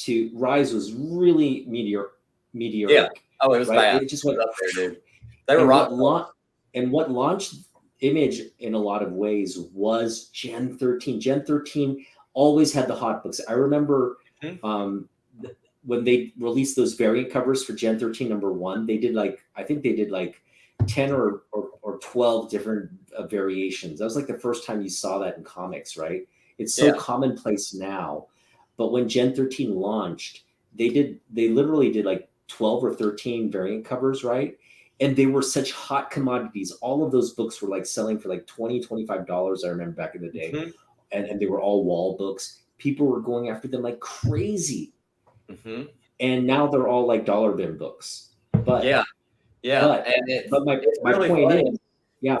was really meteoric. Yeah. Oh, it was bad. It just went up there, dude. They were rock. And what launched Image in a lot of ways was Gen 13. Gen 13 always had the hot books. I remember when they released those variant covers for Gen 13 #1, they did like, I think they did like 10 or 12 different variations. That was like the first time you saw that in comics, right? It's so commonplace now. But when Gen 13 launched, they literally did like 12 or 13 variant covers, right? And they were such hot commodities. All of those books were like selling for like $20, $25, I remember back in the day. Mm-hmm. And they were all wall books. People were going after them like crazy. Mm-hmm. And now they're all like dollar bin books. But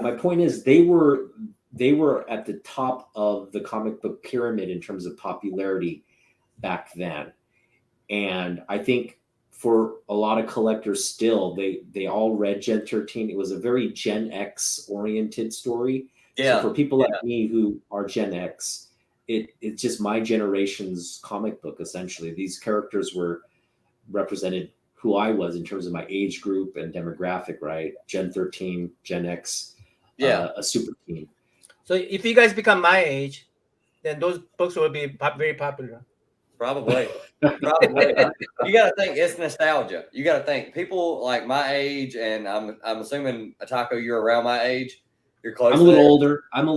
my point is they were at the top of the comic book pyramid in terms of popularity back then. And I think for a lot of collectors still, they all read Gen 13. It was a very Gen X oriented story. So for people like me who are Gen X, it's just my generation's comic book, essentially. These characters represented who I was in terms of my age group and demographic, right? Gen 13, Gen X, a super teen. So if you guys become my age, then those books will be very popular. Probably. You got to think it's nostalgia. You got to think people like my age, and I'm assuming Taco, you're around my age. You're close. I'm a little older. I'm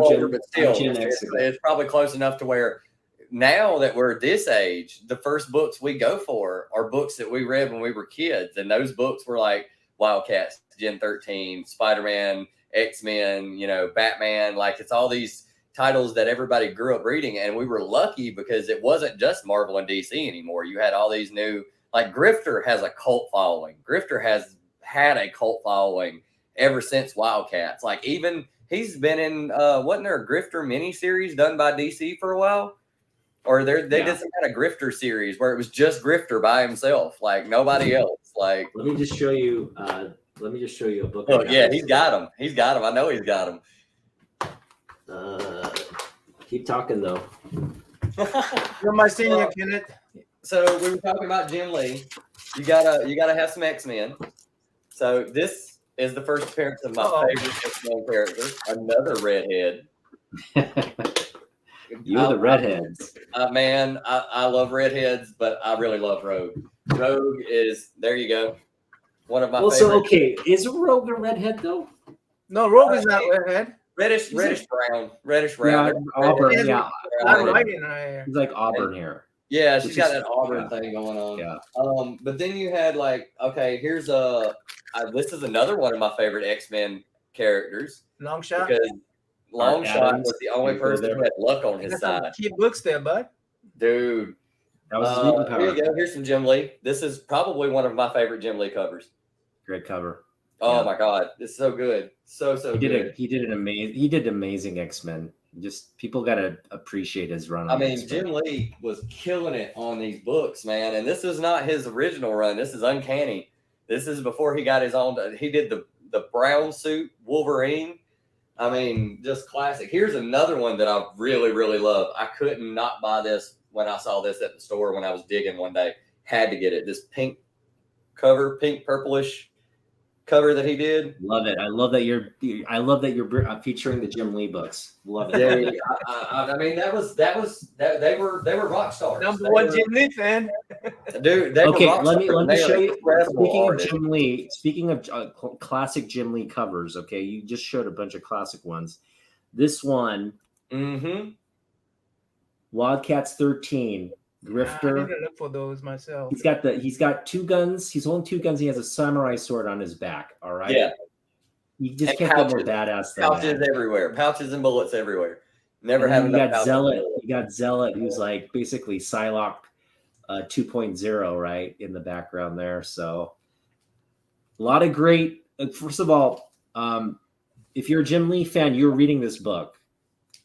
Gen, but still, I'm Gen X. It's probably close enough to where now that we're this age, the first books we go for are books that we read when we were kids, and those books were like Wildcats, Gen 13, Spider-Man, X-Men, Batman. Like it's all these titles that everybody grew up reading, and we were lucky because it wasn't just Marvel and DC anymore. You had all these new, like Grifter has a cult following. Grifter has had a cult following ever since Wildcats. Like even he's been in wasn't there a Grifter miniseries done by DC for a while? Or they did some kind of Grifter series where it was just Grifter by himself, like nobody else. Like let me just show you a book. Oh yeah, he's got them. I know he's got them. Keep talking though. You're my senior, Kenneth. So we were talking about Jim Lee. You gotta have some X-Men. So this is the first appearance of my favorite X-Men character, another redhead. You're the redheads. Man, I love redheads, but I really love Rogue. Rogue is, there you go, one of my favorites. So, okay, is Rogue a redhead though? No, Rogue is not redhead. Reddish brown. Yeah, auburn. Yeah, He's like auburn hair. Yeah, she's got that auburn thing going on. Yeah. But then you had like, okay, here's this is another one of my favorite X-Men characters. Longshot. Because Longshot was the only person who had luck on his side. Keep books there, bud. Dude. That was his mutant power. Here you go. Here's some Jim Lee. This is probably one of my favorite Jim Lee covers. Great cover. Oh my God, it's so good, so good. He did amazing X-Men. Just people gotta appreciate his run. I mean, Jim Lee was killing it on these books, man. And this is not his original run. This is Uncanny. This is before he got his own. He did the brown suit Wolverine. I mean, just classic. Here's another one that I really, really love. I couldn't not buy this when I saw this at the store when I was digging one day. Had to get it. This pink cover, pink purplish cover that he did. Love it. I love that you're featuring the Jim Lee books. Love it. Yeah, I mean that was they were rock stars. Number one Jim Lee fan. Dude, okay, let me show you. Speaking of Jim Lee, speaking of classic Jim Lee covers, okay, you just showed a bunch of classic ones. This one, Wildcats 13. Grifter. I need to look for those myself. He's got two guns. He's holding two guns. He has a samurai sword on his back. All right. Yeah. You just can't get more badass than pouches that. everywhere. Pouches and bullets everywhere. Never have enough. You got Zealot, who's like basically Psylocke 2.0, right, in the background there. So a lot of great. First of all, if you're a Jim Lee fan, you're reading this book.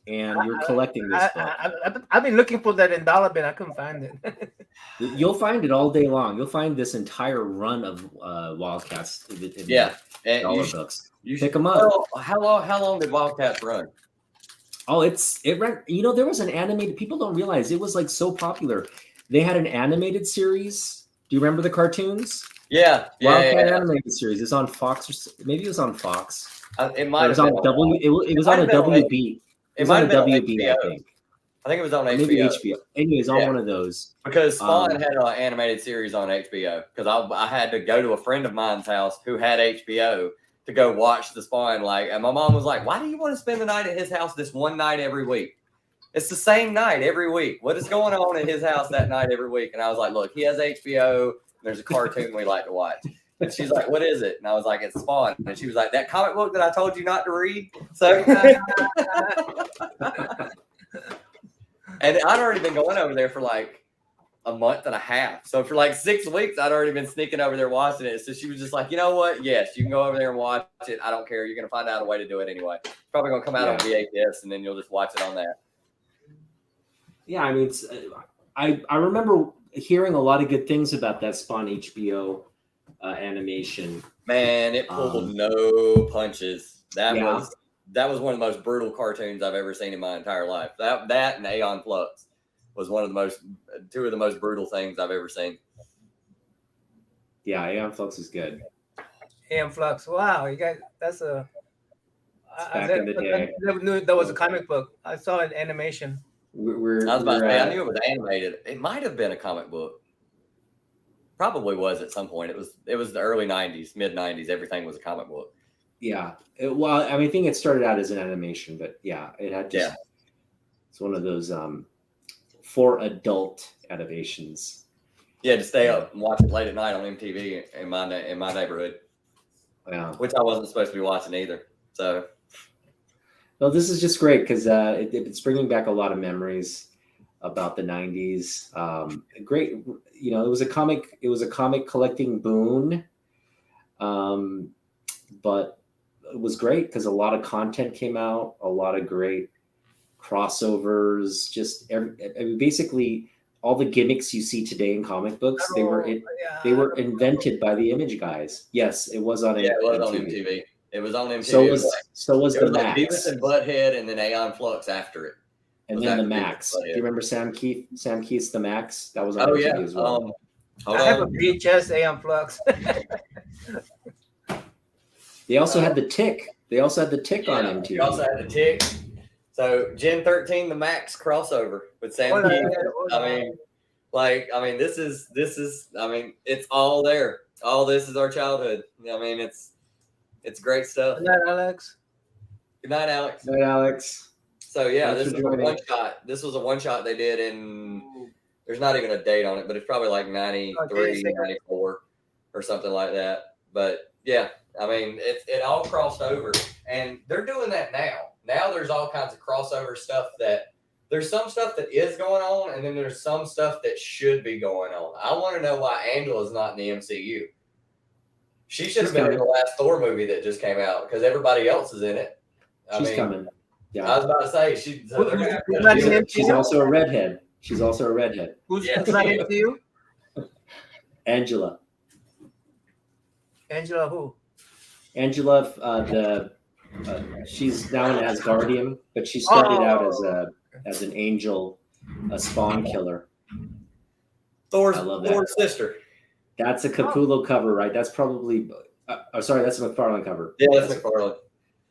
And you're collecting this book. I've been looking for that in Dollar Bin. I couldn't find it. You'll find it all day long. You'll find this entire run of Wildcats. In dollar books. You pick them up. Well, how long did Wildcats run? Oh, it ran. You know, there was an animated. People don't realize it was like so popular. They had an animated series. Do you remember the cartoons? Yeah, Wildcat animated series. It's on Fox, or maybe it was on Fox. It might. It was on W. It was on a WB. It was on a WB, I think. I think it was on Or maybe HBO. HBO. Anyways, on Yeah. one of those. Because Spawn had an animated series on HBO. Because I had to go to a friend of mine's house who had HBO to go watch the Spawn. And my mom was like, "Why do you want to spend the night at his house this one night every week? It's the same night every week. What is going on at his house that night every week?" And I was like, "Look, he has HBO. There's a cartoon we like to watch." And she's like, "What is it?" And I was like, "It's Spawn." And she was like, "That comic book that I told you not to read." So, and I'd already been going over there for like a month and a half. So for like 6 weeks, I'd already been sneaking over there watching it. So she was just like, "You know what? Yes, you can go over there and watch it. I don't care. You're going to find out a way to do it anyway. It's probably going to come out on VHS, and then you'll just watch it on that." Yeah, I mean, I remember hearing a lot of good things about that Spawn HBO animation. Man, it pulled no punches. That Yeah. was one of the most brutal cartoons I've ever seen in my entire life. That and Aeon Flux was two of the most brutal things I've ever seen. Yeah, Aeon Flux is good. Aeon Flux. Wow, you guys, that's a. Back in the day. I never knew that was a comic book. I saw an animation. I was about to say, I knew it was animated. It might have been a comic book. Probably was at some point. It was the early 90s, mid 90s. Everything was a comic book. Yeah. Well, I mean, I think it started out as an animation, but yeah, it had just. Yeah. It's one of those for adult animations. Yeah, to stay up and watch it late at night on MTV in my neighborhood. Yeah. Which I wasn't supposed to be watching either. So. Well, this is just great because it's bringing back a lot of memories about the 90s. Great, it was a comic collecting boon, but it was great because a lot of content came out, a lot of great crossovers. Basically all the gimmicks you see today in comic books, they were invented by the Image guys. Yes, it was on. Yeah, it was on MTV. It was on MTV. So was the like Max. Beavis and Butthead, and then Aeon Flux after it. And then the Max. Do you remember Sam Keith's The Max? That was on MTV as well. I have a VHS Aeon Flux. They also had the Tick. On MTV. They also had the Tick. So Gen 13, the Max crossover with Sam Keith. This is. It's all there. All this is our childhood. I mean, it's great stuff. Good night, Alex. Good night, Alex. Good night, Alex. So yeah, this was a one shot. This was a one shot they did in. There's not even a date on it, but it's probably like 93, 94 or something like that. But yeah, I mean, it all crossed over, and they're doing that now. Now there's all kinds of crossover stuff there's some stuff that is going on, and then there's some stuff that should be going on. I want to know why Angela's not in the MCU. She should have been in the last Thor movie that just came out because everybody else is in it. She's coming. Yeah. I was about to say she's also a redhead. Who's not into you? Angela. Angela who? Angela, she's now an Asgardian, but she started out as an angel, a Spawn killer. Thor's that. sister. That's a Capullo cover, right? That's probably. That's a McFarlane cover. Yeah, that's McFarlane.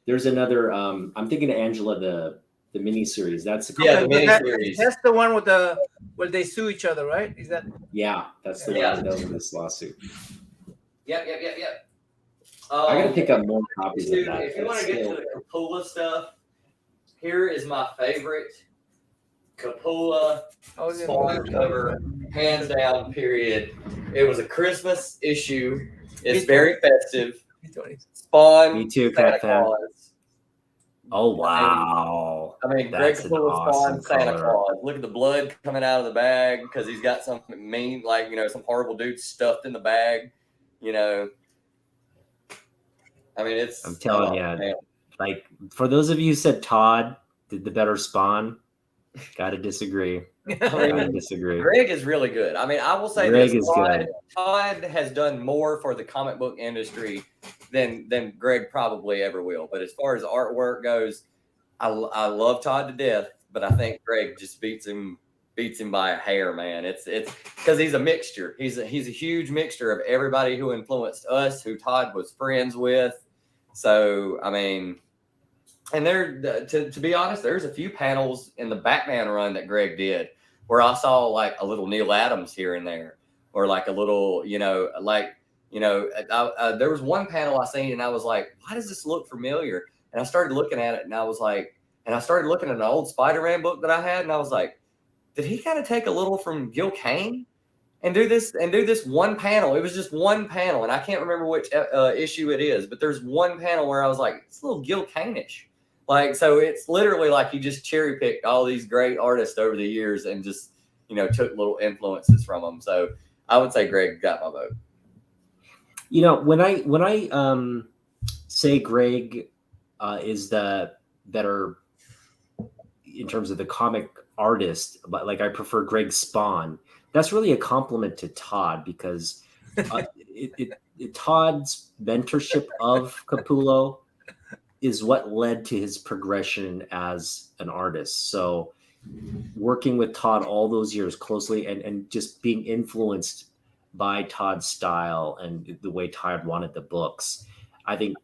There's another. I'm thinking of Angela, the miniseries. That's the miniseries. That's the one with where they sue each other, right? Is that? Yeah, that's the one that does with this lawsuit. Yep. I gotta pick up more copies of that. If you want to get to the Capullo stuff, here is my favorite Capullo Spawn cover, hands down. Period. It was a Christmas issue. It's very festive. Spawn. Me too, Santa Captain. Claus. Oh wow! Greg Capullo Spawn Santa Claus. Look at the blood coming out of the bag because he's got something mean, some horrible dude stuffed in the bag. I'm telling you, like for those of you who said Todd did the better Spawn, gotta disagree. Greg is really good. I will say Greg this: is good. Todd has done more for the comic book industry than Greg probably ever will. But as far as artwork goes, I love Todd to death, but I think Greg just beats him by a hair, man. It's because he's a mixture. He's a huge mixture of everybody who influenced us, who Todd was friends with. So And there, to be honest, there's a few panels in the Batman run that Greg did where I saw like a little Neil Adams here and there, or like a little, there was one panel I seen and I was like, why does this look familiar? And I started looking at it and I was like, and I started looking at an old Spider-Man book that I had and I was like, did he kind of take a little from Gil Kane and do this one panel? It was just one panel, and I can't remember which issue it is, but there's one panel where I was like, it's a little Gil Kane-ish. Like, so it's literally like he just cherry picked all these great artists over the years and just, took little influences from them. So I would say Greg got my vote. When I say Greg is the better in terms of the comic artist, but like I prefer Greg Spawn, that's really a compliment to Todd, because Todd's mentorship of Capullo is what led to his progression as an artist. So working with Todd all those years closely and just being influenced by Todd's style and the way Todd wanted the books, I think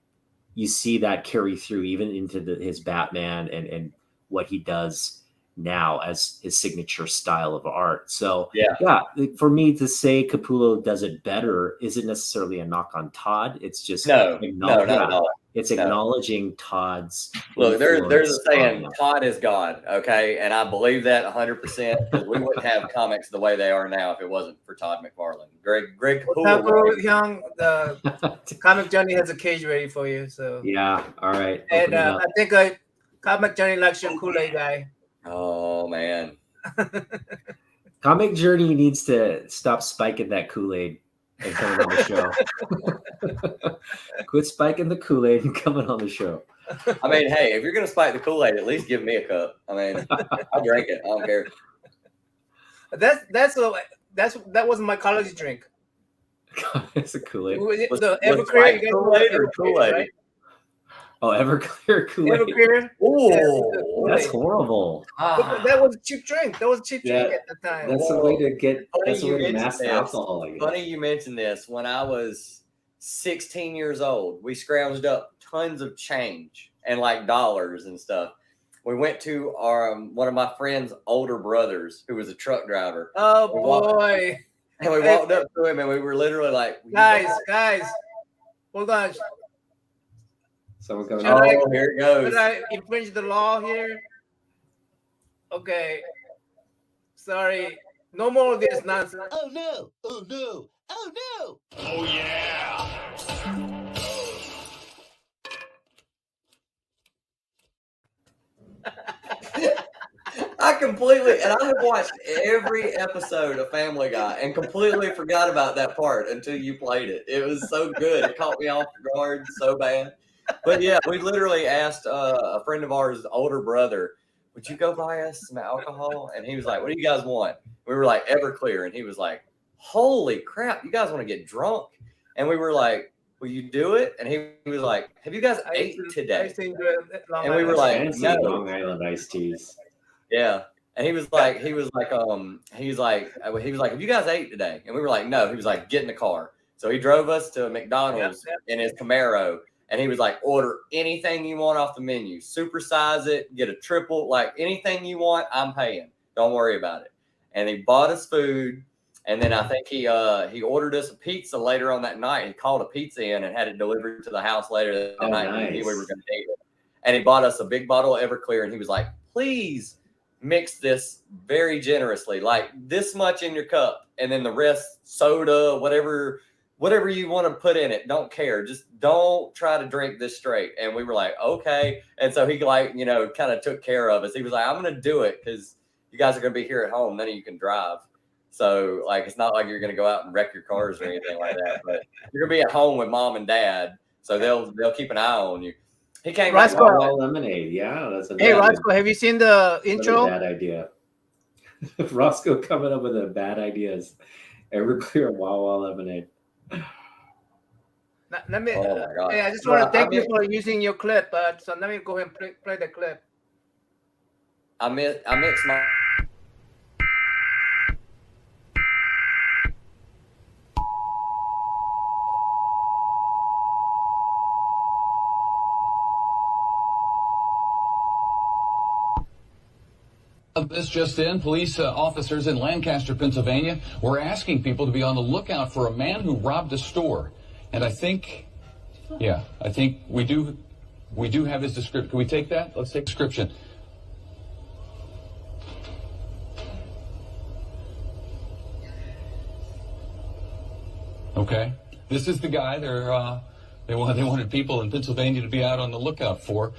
you see that carry through even into his Batman and what he does now as his signature style of art. So yeah, for me to say Capullo does it better isn't necessarily a knock on Todd. It's just not at all. It's acknowledging Todd's. Look, there's a saying, Todd is God, okay? And I believe that 100%, because we wouldn't have comics the way they are now if it wasn't for Todd McFarlane. Greg Capullo. Young, the Comic Johnny has a cage ready for you. So yeah, all right. And I think Comic Johnny likes your Kool-Aid guy. Oh, man. Comic Journey needs to stop spiking that Kool-Aid and coming on the show. Quit spiking the Kool-Aid and coming on the show. I mean, hey, if you're going to spike the Kool-Aid, at least give me a cup. I mean, I'll drink it. I don't care. That wasn't my college drink. It's a Kool-Aid. The Everclear Kool-Aid or Kool-Aid? Right? Oh, Everclear Kool-Aid. Everclear. Oh, that's horrible. That was a cheap drink. That was a cheap drink at the time. That's a way to get. That's a way to mask alcohol. Funny you mentioned this. When I was 16 years old, we scrounged up tons of change and like dollars and stuff. We went to one of my friend's older brothers, who was a truck driver. Oh boy! And we walked up to him, and we were literally like, "Guys, hold on." Someone coming. Here it goes. Should I infringe the law here? Okay. Sorry. No more of this nonsense. Oh no! Oh no! Oh no! Oh yeah! I completely, and I have watched every episode of Family Guy and completely forgot about that part until you played it. It was so good. It caught me off guard so bad. But yeah, we literally asked a friend of ours' older brother, would you go buy us some alcohol? And he was like, what do you guys want? We were like, Everclear. And he was like, holy crap, you guys want to get drunk? And we were like, will you do it? And he was like, have you guys ate today? And we were like, no. Long Island iced teas. Yeah. And he was like, have you guys ate today? And we were like, no. He was like, get in the car. So he drove us to McDonald's in his Camaro. And he was like, order anything you want off the menu. Supersize it, get a triple, like anything you want, I'm paying. Don't worry about it. And he bought us food. And then I think he ordered us a pizza later on that night. He called a pizza in and had it delivered to the house later that night. Nice. And we were going to eat it. And he bought us a big bottle of Everclear. And he was like, please mix this very generously, like this much in your cup. And then the rest, soda, whatever you want to put in it, don't care. Just don't try to drink this straight. And we were like, okay. And so he kind of took care of us. He was like, I'm going to do it because you guys are going to be here at home. None of you can drive. So like, it's not like you're going to go out and wreck your cars or anything like that, but you're going to be at home with mom and dad. So they'll keep an eye on you. He came back. Lemonade. Yeah. That's hey, Rosko, have you seen the intro? Bad idea. Rosko coming up with the bad ideas. Everclear Wawa lemonade. Let me. Hey, I just want to thank you for using your clip. So let me go ahead and play the clip. I mixed my. This just in, police officers in Lancaster, Pennsylvania were asking people to be on the lookout for a man who robbed a store. And I think we do have his description. Can we take that? Let's take description. Okay. This is the guy they wanted people in Pennsylvania to be out on the lookout for.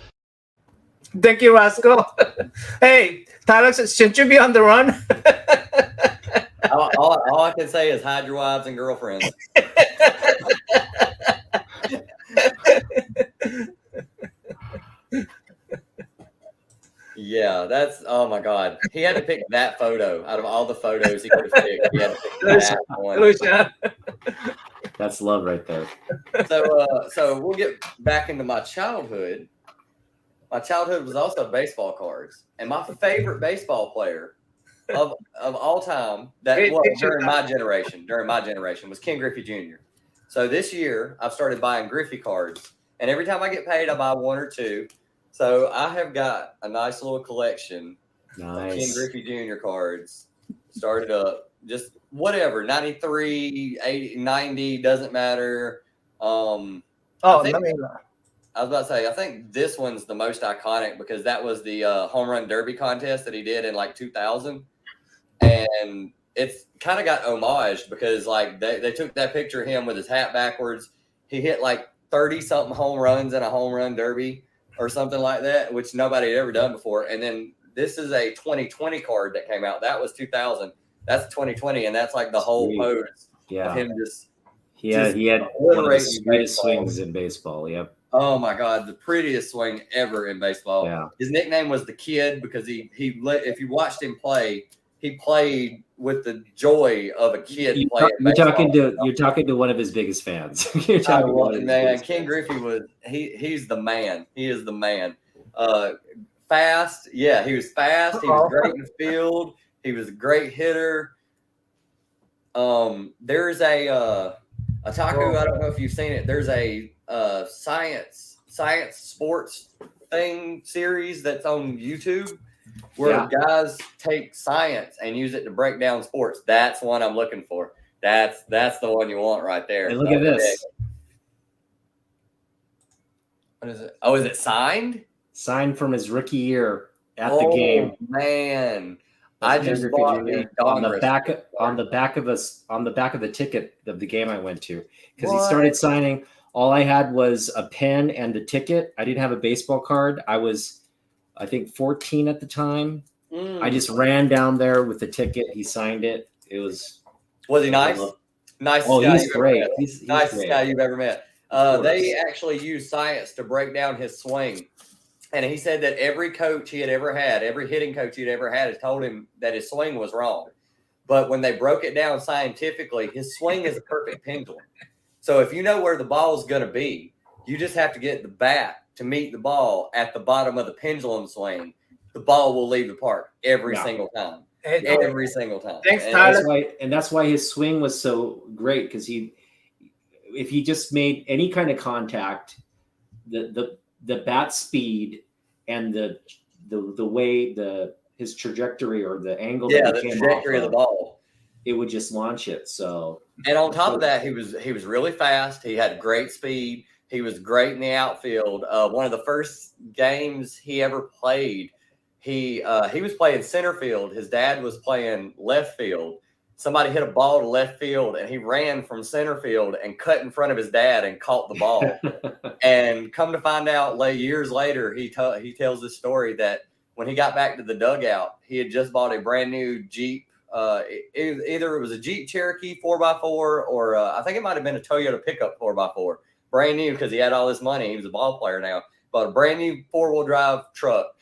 Thank you, Rosko. Hey, Tylox, shouldn't you be on the run? all I can say is hide your wives and girlfriends. Yeah, that's, oh my God. He had to pick that photo out of all the photos he could have picked. He had to pick that one. That's love right there. So we'll get back into my childhood. My childhood was also baseball cards, and my favorite baseball player of all time during my generation was Ken Griffey Jr. So this year I've started buying Griffey cards, and every time I get paid, I buy one or two. So I have got a nice little collection of Ken Griffey Jr. cards. Started up just whatever, 93, 80, 90, doesn't matter. I was about to say, I think this one's the most iconic because that was the home run derby contest that he did in like 2000. And it's kind of got homaged because like they took that picture of him with his hat backwards. He hit like 30 something home runs in a home run derby or something like that, which nobody had ever done before. And then this is a 2020 card that came out. That was 2000. That's 2020. And that's like the whole pose of him just. He had one of the greatest swings in baseball. Yep. Oh my God, the prettiest swing ever in baseball. Yeah. His nickname was the Kid because if you watched him play, he played with the joy of a kid playing baseball. You're talking to one of his biggest fans. Ken Griffey he's the man. He is the man. Fast. Yeah, he was fast. He was great in the field. He was a great hitter. There's a Taco, I don't know if you've seen it. There's a science sports thing series that's on YouTube where guys take science and use it to break down sports. That's one I'm looking for. That's the one you want right there. And look at this. What is it? Oh, is it signed? Signed from his rookie year at the game. Man. I just bought on the back of the ticket of the game I went to because he started signing. All I had was a pen and the ticket. I didn't have a baseball card. I was, I think, 14 at the time. I just ran down there with the ticket. He signed it. It was. Was he nice? Nicest guy he's great. He's nicest great. guy you've ever met. They actually used science to break down his swing. And he said that every coach he had ever had, every hitting coach he'd ever had, has told him that his swing was wrong. But when they broke it down scientifically, his swing is a perfect pendulum. So if you know where the ball is going to be, you just have to get the bat to meet the ball at the bottom of the pendulum swing. The ball will leave the park every single time. Every single time. Thanks, Tyler. That's why his swing was so great because if he just made any kind of contact, the bat speed and the way his trajectory or the angle the trajectory of the ball, it would just launch it. So, and on top of that, he was really fast. He had great speed. He was great in the outfield. One of the first games he ever played, he was playing center field. His dad was playing left field. Somebody hit a ball to left field, and he ran from center field and cut in front of his dad and caught the ball. And come to find out, years later, he tells this story that when he got back to the dugout, he had just bought a brand new Jeep. Either it was a Jeep Cherokee 4x4 or I think it might have been a Toyota pickup 4x4. Brand new because he had all this money. He was a ball player now. Bought a brand new 4-wheel drive truck.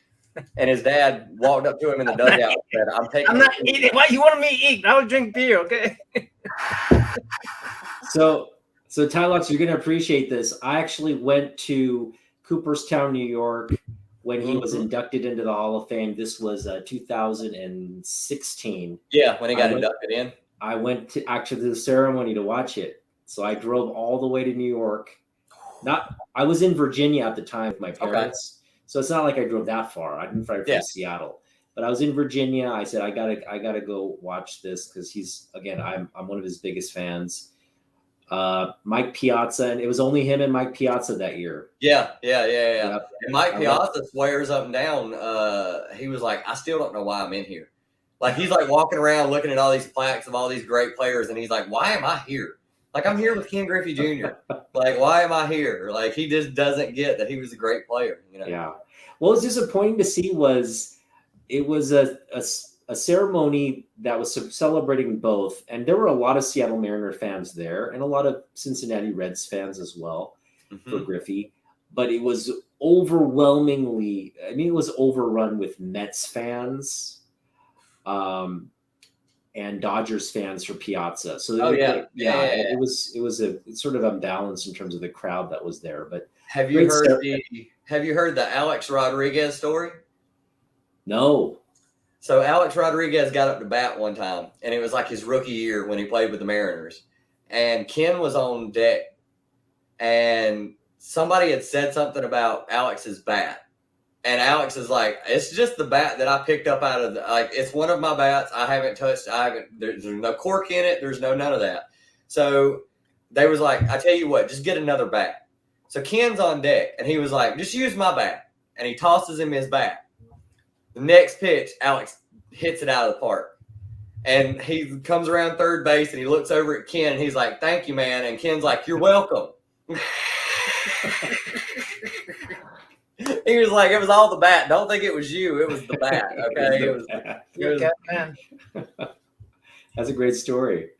And his dad walked up to him in the dugout and said, I'm not eating. Why you want me to eat? I would drink beer, okay? So Tylox, you're going to appreciate this. I actually went to Cooperstown, New York when he was inducted into the Hall of Fame. This was 2016. Yeah, when he got inducted in. I went to the ceremony to watch it. So I drove all the way to New York. I was in Virginia at the time with my parents. Okay. So it's not like I drove that far. I didn't drive from Seattle. But I was in Virginia. I said I gotta go watch this because he's again I'm one of his biggest fans. Mike Piazza, and it was only him and Mike Piazza that year. Yeah. Yep. And Mike Piazza swears up and down. He was like, I still don't know why I'm in here. Like he's like walking around looking at all these plaques of all these great players, and he's like, why am I here? Like I'm here with Ken Griffey Jr. Like why am I here? Like he just doesn't get that he was a great player. You know? Yeah. What was disappointing to see was it was a ceremony that was celebrating both, and there were a lot of Seattle Mariner fans there and a lot of Cincinnati Reds fans as well for Griffey, but it was overwhelmingly, I mean, it was overrun with Mets fans and Dodgers fans for Piazza. So it was it's sort of unbalanced in terms of the crowd that was there. But have you heard the Alex Rodriguez story? No. So Alex Rodriguez got up to bat one time, and it was like his rookie year when he played with the Mariners. And Ken was on deck, and somebody had said something about Alex's bat. And Alex is like, it's just the bat that I picked up out of it's one of my bats. I haven't touched. There's no cork in it. There's none of that. So they was like, I tell you what, just get another bat. So Ken's on deck, and he was like, just use my bat. And he tosses him his bat. The next pitch, Alex hits it out of the park. And he comes around third base, and he looks over at Ken, and he's like, thank you, man. And Ken's like, you're welcome. He was like, it was all the bat. Don't think it was you. It was the bat. Okay. It was man. That's a great story.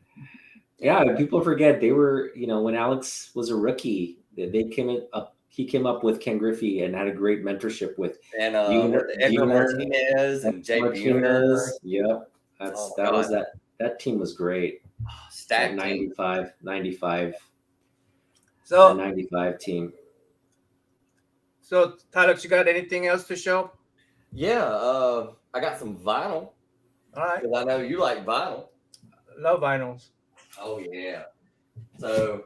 Yeah, people forget they were, when Alex was a rookie, he came up with Ken Griffey and had a great mentorship with Edgar Martinez and Jay Buhner. Yep. That team was great. Stacked 95 So 95 team. So Tylox, you got anything else to show? Yeah, I got some vinyl. All right. Because I know you like vinyl. Love vinyls. Oh yeah. So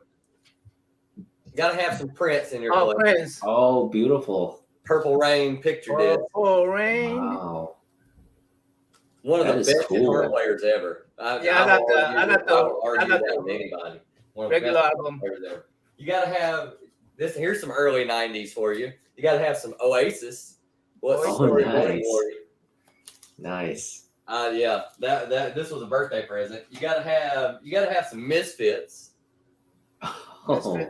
you gotta have some prints in your Oh, collection. Prince. Oh, beautiful. Purple Rain picture disc. Purple Rain. Wow. One of That the is best cool. guitar players ever. I I don't got argue that the with anybody. One of the regular best album. players ever. You gotta have this. Here's some early '90s for you. You gotta have some Oasis. What's Oh, Story nice. Morning Glory? Nice. Yeah, that this was a birthday present. You gotta have some Misfits. Oh,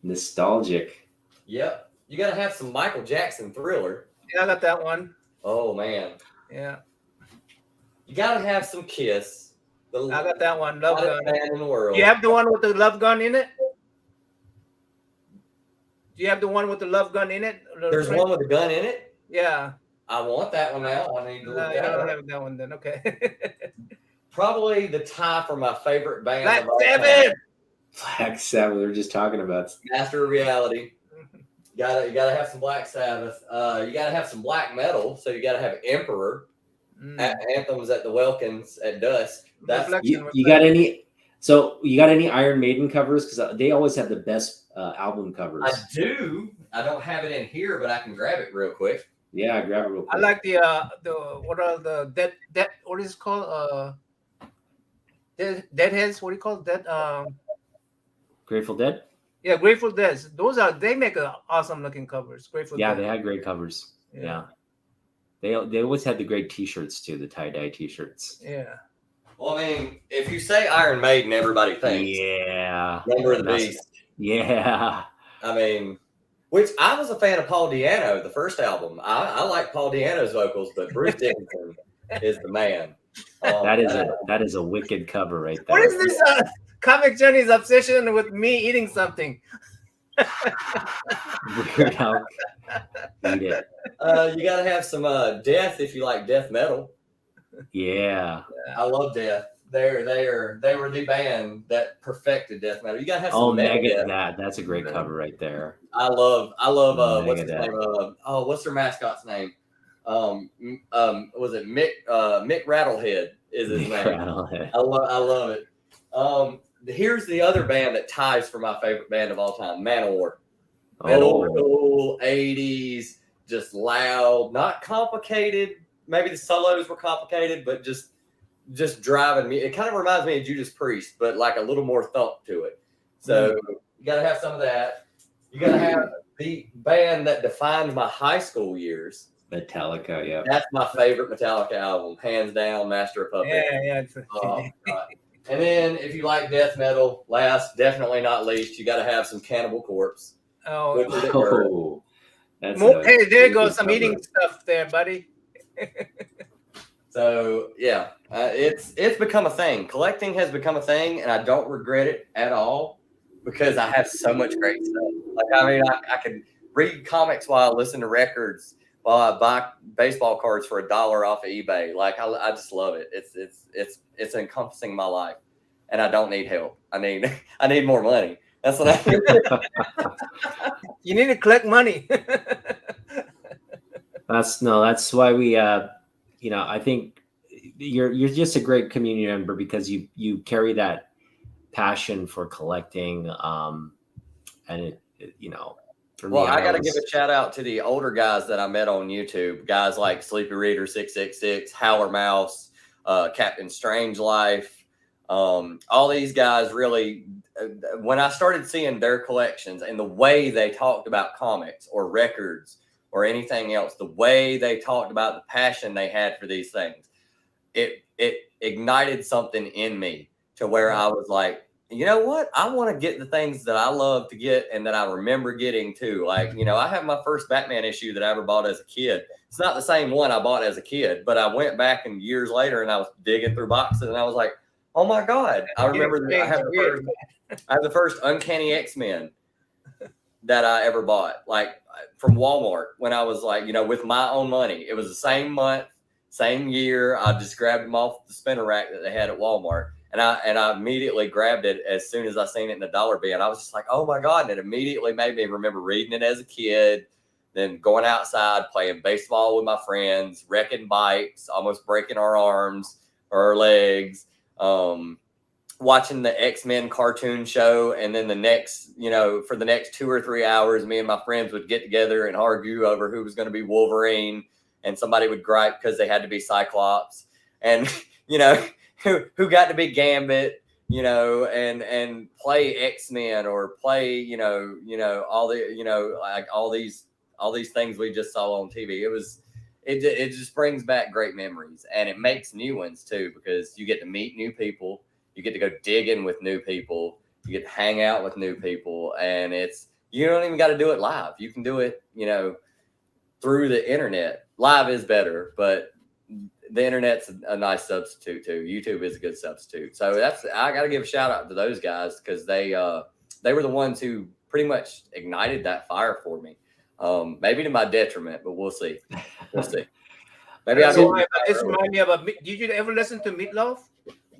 nostalgic. Yep. You gotta have some Michael Jackson Thriller. Yeah, I got that one. Oh man. Yeah, You gotta have some Kiss. The I got that one. Love hottest Gun. band in the world. You have the one with the love gun in it? Do you have the one with the love gun in it? There's one with a gun in it. Yeah. I want that one now. I need to No, look you that don't up. have that one then. Okay. Probably the tie for my favorite band. Black of all time. Sabbath. Black Sabbath. We were just talking about. Master of Reality. You gotta have some Black Sabbath. You gotta have some black metal. So you gotta have Emperor. Anthems at the Welkins at dusk. That's You got any? So you got any Iron Maiden covers? Because they always have the best album covers. I do. I don't have it in here, but I can grab it real quick. Yeah, grab it real quick. I like the what are the dead what is it called? Deadheads, what do you call it? Grateful Dead. Yeah, Grateful Dead. They make awesome looking covers. Grateful Yeah, Dead. they had great covers. Yeah. They always had the great T-shirts too, the tie-dye T-shirts. Yeah. Well, I mean, if you say Iron Maiden, everybody thinks Number of the Beast. Yeah. I mean, which I was a fan of Paul Di'Anno, the first album. I like Paul Di'Anno's vocals, but Bruce Dickinson is the man. That is a wicked cover right there. What is this Comic Journey's obsession with me eating something? Weird how eat it. You gotta have some Death if you like death metal. Yeah. I love Death. They were the band that perfected death metal. You gotta have some Megadeth. That's a great cover right there. I love what's his name? What's their mascot's name? Was it Mick Rattlehead is his name. Rattlehead. I love it. Here's the other band that ties for my favorite band of all time, Manowar. Metal, cool, 80s, just loud, not complicated, maybe the solos were complicated, but just driving me. It kind of reminds me of Judas Priest, but like a little more thump to it. So you got to have some of that. You got to have the band that defined my high school years. Metallica, yeah. That's my favorite Metallica album, hands down. Master of Puppets. Yeah. God. And then if you like death metal, last definitely not least, you got to have some Cannibal Corpse. Oh, That's hey, there good goes some cover. eating stuff there, buddy. So yeah, it's become a thing. Collecting has become a thing, and I don't regret it at all because I have so much great stuff. Like I mean, I can read comics while I listen to records, while I buy baseball cards for $1 off of eBay. Like I just love it. It's encompassing my life, and I don't need help. I need more money. That's what I need. You need to collect money. That's why we I think you're just a great community member because you carry that passion for collecting, and it for me, I got to give a shout out to the older guys that I met on YouTube, guys like Sleepy Reader 666, Howler Mouse, Captain Strange Life. All these guys really, when I started seeing their collections and the way they talked about comics or records or anything else, the way they talked about the passion they had for these things, it ignited something in me to where I was like, you know what? I want to get the things that I love to get and that I remember getting too. Like, I have my first Batman issue that I ever bought as a kid. It's not the same one I bought as a kid, but I went back and years later and I was digging through boxes and I was like, oh my God. I remember that I have the first Uncanny X-Men that I ever bought, like from Walmart when I was like, with my own money. It was the same month, same year. I just grabbed them off the spinner rack that they had at Walmart. And I immediately grabbed it as soon as I seen it in the dollar bin. I was just like, oh my God. And it immediately made me remember reading it as a kid, then going outside, playing baseball with my friends, wrecking bikes, almost breaking our arms or our legs, watching the X-Men cartoon show. And then the next, for the next 2 or 3 hours, me and my friends would get together and argue over who was going to be Wolverine. And somebody would gripe because they had to be Cyclops. And, who got to be Gambit, and play X-Men or play, all the, like all these things we just saw on TV. It just brings back great memories, and it makes new ones too, because you get to meet new people, you get to go digging with new people, you get to hang out with new people, and you don't even got to do it live. You can do it, through the internet. Live is better, but the internet's a nice substitute too. YouTube is a good substitute. So I got to give a shout out to those guys because they were the ones who pretty much ignited that fire for me. Maybe to my detriment, but we'll see. Maybe this reminds me of did you ever listen to Meatloaf?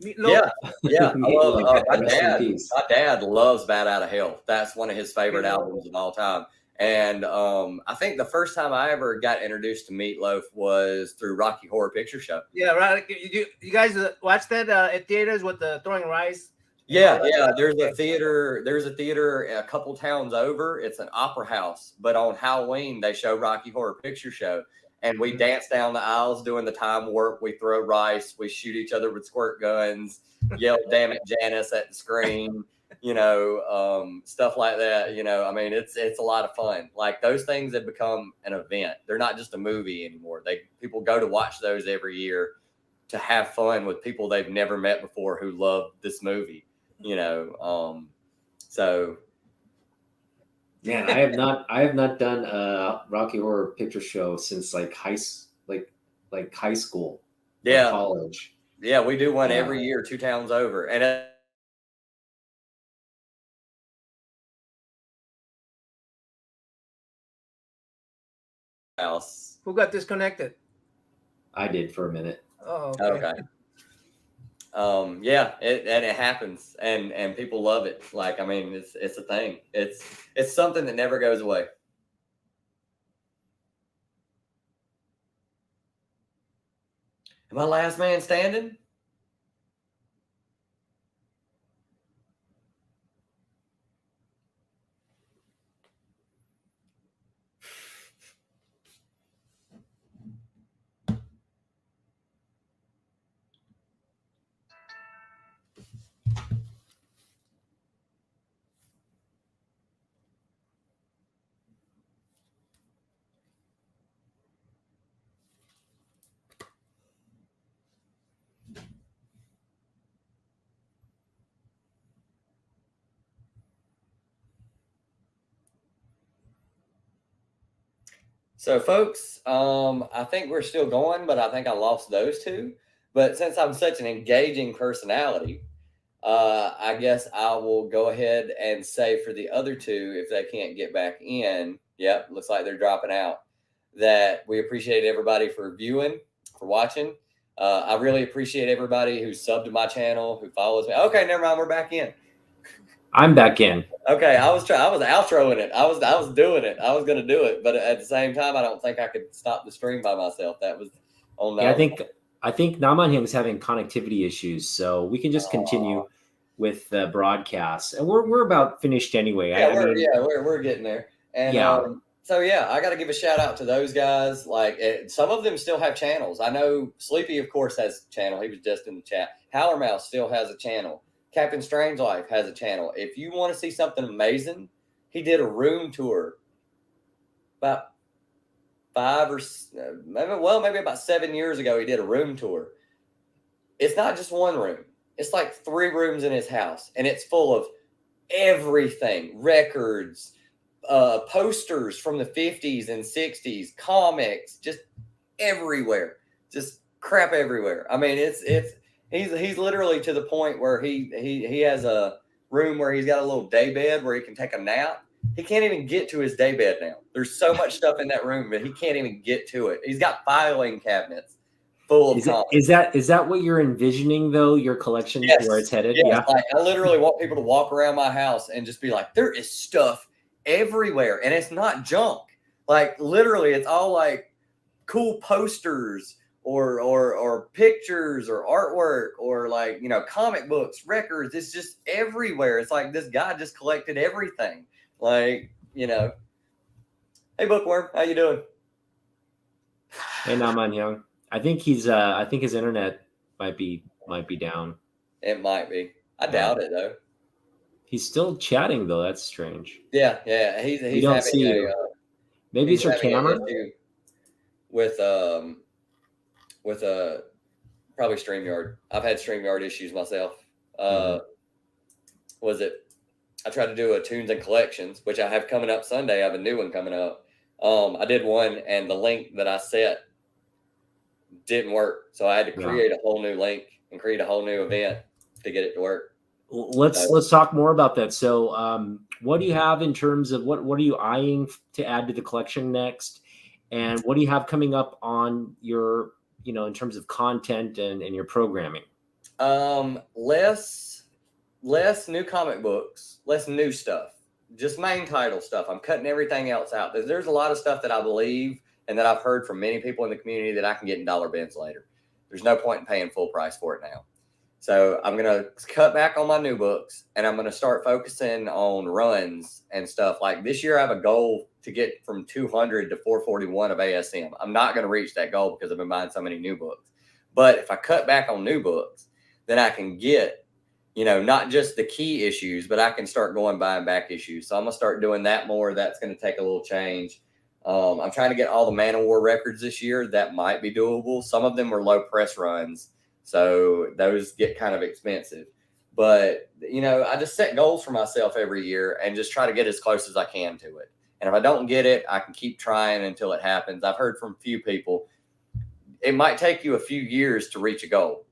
Yeah. I love Meatloaf. my dad loves Bat Out of Hell. That's one of his favorite albums of all time. And I think the first time I ever got introduced to Meatloaf was through Rocky Horror Picture Show. Yeah, right. You guys watch that at theaters with the throwing rice? Yeah. There's a theater a couple towns over. It's an opera house, but on Halloween they show Rocky Horror Picture Show, and we dance down the aisles doing the time warp. We throw rice. We shoot each other with squirt guns. Yell, "Damn it, Janice!" at the screen. Stuff like that. I mean, it's a lot of fun. Like those things have become an event. They're not just a movie anymore. People go to watch those every year to have fun with people they've never met before who love this movie. So man, I have not done a Rocky Horror Picture Show since like high school. Yeah, college. Yeah, we do one every year, 2 towns over, and house. Who got disconnected? I did for a minute. Oh, okay. It happens, and people love it. Like, I mean, it's a thing. It's something that never goes away. Am I last man standing? So, folks, I think we're still going, but I think I lost those two. But since I'm such an engaging personality, I guess I will go ahead and say for the other two, if they can't get back in, yep, looks like they're dropping out, that we appreciate everybody for viewing, for watching. I really appreciate everybody who subbed to my channel, who follows me. Okay, never mind, we're back in. I'm back in. Okay, I was outroing it. I was doing it. I was gonna do it, but at the same time, I don't think I could stop the stream by myself. That was on. Yeah, I think Naman was having connectivity issues, so we can just continue with the broadcast, and we're about finished anyway. Yeah, we're getting there, and yeah. So yeah, I got to give a shout out to those guys. Like some of them still have channels. I know Sleepy, of course, has a channel. He was just in the chat. Howlermouse still has a channel. Captain Strangelife has a channel. If you want to see something amazing, he did a room tour about maybe about 7 years ago. He did a room tour. It's not just one room. It's like 3 rooms in his house, and it's full of everything, records, posters from the 50s and 60s, comics, just everywhere, just crap everywhere. I mean, he's literally to the point where he has a room where he's got a little day bed where he can take a nap. He can't even get to his day bed now. There's so much stuff in that room, but he can't even get to it. He's got filing cabinets full of comics. Is that what you're envisioning though? Your collection, yes, where it's headed? Yes. Yeah. Like, I literally want people to walk around my house and just be like, there is stuff everywhere, and it's not junk. Like literally, it's all like cool posters or pictures or artwork or like comic books, records. It's just everywhere. It's like this guy just collected everything. Like hey Bookworm, how you doing? Hey Naman Young. I think he's I think his internet might be down. It might be. I doubt it though. He's still chatting though. That's strange. Yeah. He's don't see you. Maybe it's your camera. With probably StreamYard. I've had StreamYard issues myself. Was it? I tried to do a tunes and collections, which I have coming up Sunday. I have a new one coming up. I did one, and the link that I set didn't work, so I had to create a whole new link and create a whole new event to get it to work. Let's talk more about that. So, what do you have in terms of what are you eyeing to add to the collection next, and what do you have coming up on your in terms of content and your programming? Less new comic books, less new stuff, just main title stuff. I'm cutting everything else out. There's a lot of stuff that I believe and that I've heard from many people in the community that I can get in dollar bins later. There's no point in paying full price for it now. So I'm going to cut back on my new books, and I'm going to start focusing on runs and stuff. Like this year, I have a goal to get from 200 to 441 of ASM. I'm not going to reach that goal because I've been buying so many new books. But if I cut back on new books, then I can get, not just the key issues, but I can start buying back issues. So I'm going to start doing that more. That's going to take a little change. I'm trying to get all the Man of War records this year. That might be doable. Some of them are low press runs, so those get kind of expensive. But, I just set goals for myself every year and just try to get as close as I can to it. And if I don't get it, I can keep trying until it happens. I've heard from a few people, it might take you a few years to reach a goal.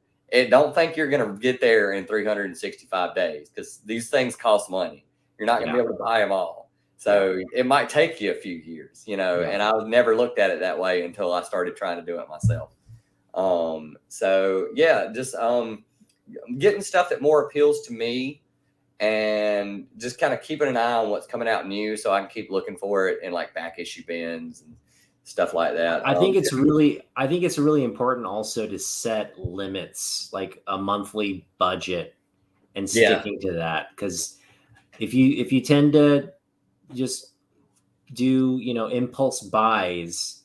Don't think you're going to get there in 365 days because these things cost money. You're not going to be able to buy them all. So it might take you a few years, and I never looked at it that way until I started trying to do it myself. Just getting stuff that more appeals to me and just kind of keeping an eye on what's coming out new so I can keep looking for it in like back issue bins and stuff like that. I think it's really important also to set limits, like a monthly budget and sticking to that. Because if you tend to just do, impulse buys,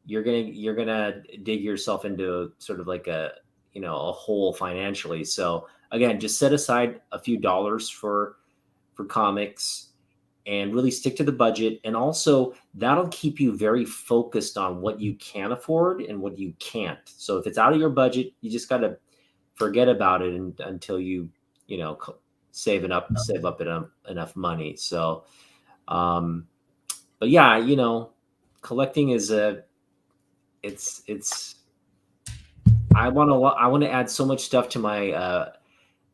you're gonna dig yourself into sort of like a hole financially. So again, just set aside a few dollars for comics and really stick to the budget. And also that'll keep you very focused on what you can afford and what you can't. So if it's out of your budget, you just got to forget about it until you save up enough money. So, but yeah, collecting is I want to add so much stuff to my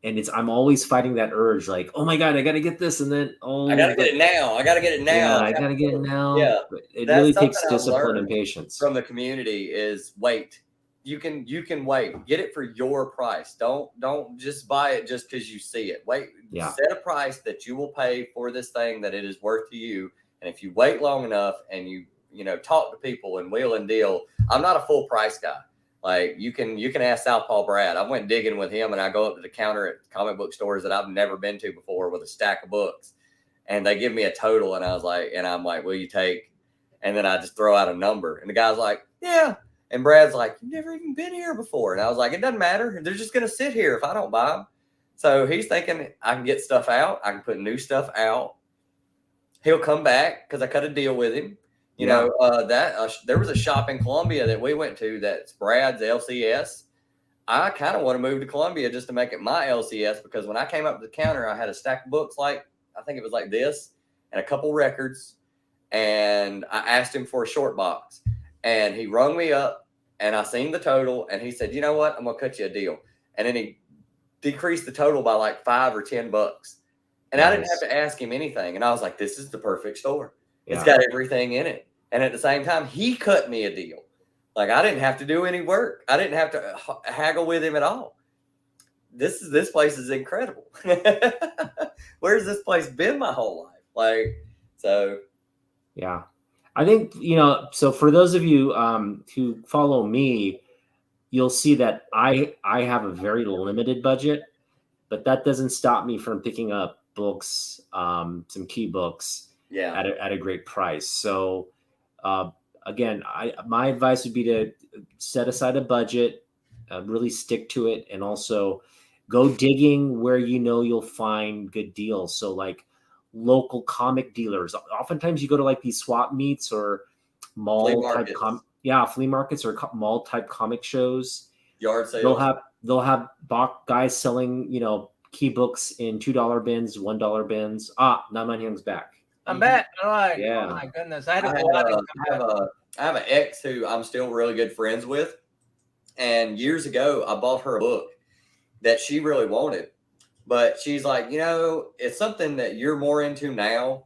and I'm always fighting that urge, like, oh my god, I gotta get this, and then I gotta get it now. I gotta get it now. Yeah, I gotta get it now. Yeah, but it that's really something takes I've discipline learned and patience from the community is wait. You can wait. Get it for your price. Don't just buy it just because you see it. Wait. Yeah. Set a price that you will pay for this thing that it is worth to you. And if you wait long enough and you talk to people and wheel and deal, I'm not a full price guy. Like you can ask Southpaw Brad. I went digging with him, and I go up to the counter at comic book stores that I've never been to before with a stack of books, and they give me a total, and I'm like, will you take? And then I just throw out a number, and the guy's like, yeah. And Brad's like, you've never even been here before, and I was like, it doesn't matter. They're just gonna sit here if I don't buy them. So he's thinking I can get stuff out. I can put new stuff out. He'll come back because I cut a deal with him. There was a shop in Columbia that we went to that's Brad's LCS. I kind of want to move to Columbia just to make it my LCS because when I came up to the counter, I had a stack of books I think it was like this and a couple records. And I asked him for a short box and he rung me up and I seen the total and he said, you know what? I'm going to cut you a deal. And then he decreased the total by like $5 or $10. And nice. I didn't have to ask him anything. And I was like, this is the perfect store. Yeah. It's got everything in it. And at the same time, he cut me a deal. Like I didn't have to do any work. I didn't have to haggle with him at all. This place is incredible. Where's this place been my whole life? Yeah. I think, so for those of you who follow me, you'll see that I have a very limited budget, but that doesn't stop me from picking up books, some key books at a great price. So again, my advice would be to set aside a budget, really stick to it, and also go digging where you'll find good deals. So like local comic dealers. Oftentimes you go to like these swap meets or mall type flea markets or mall type comic shows. Yard sales. They'll have guys selling, key books in $2 bins, $1 bins. Now my young's back. I'm back. All right. Yeah. Oh my goodness. I have an ex who I'm still really good friends with. And years ago, I bought her a book that she really wanted. But she's like, it's something that you're more into now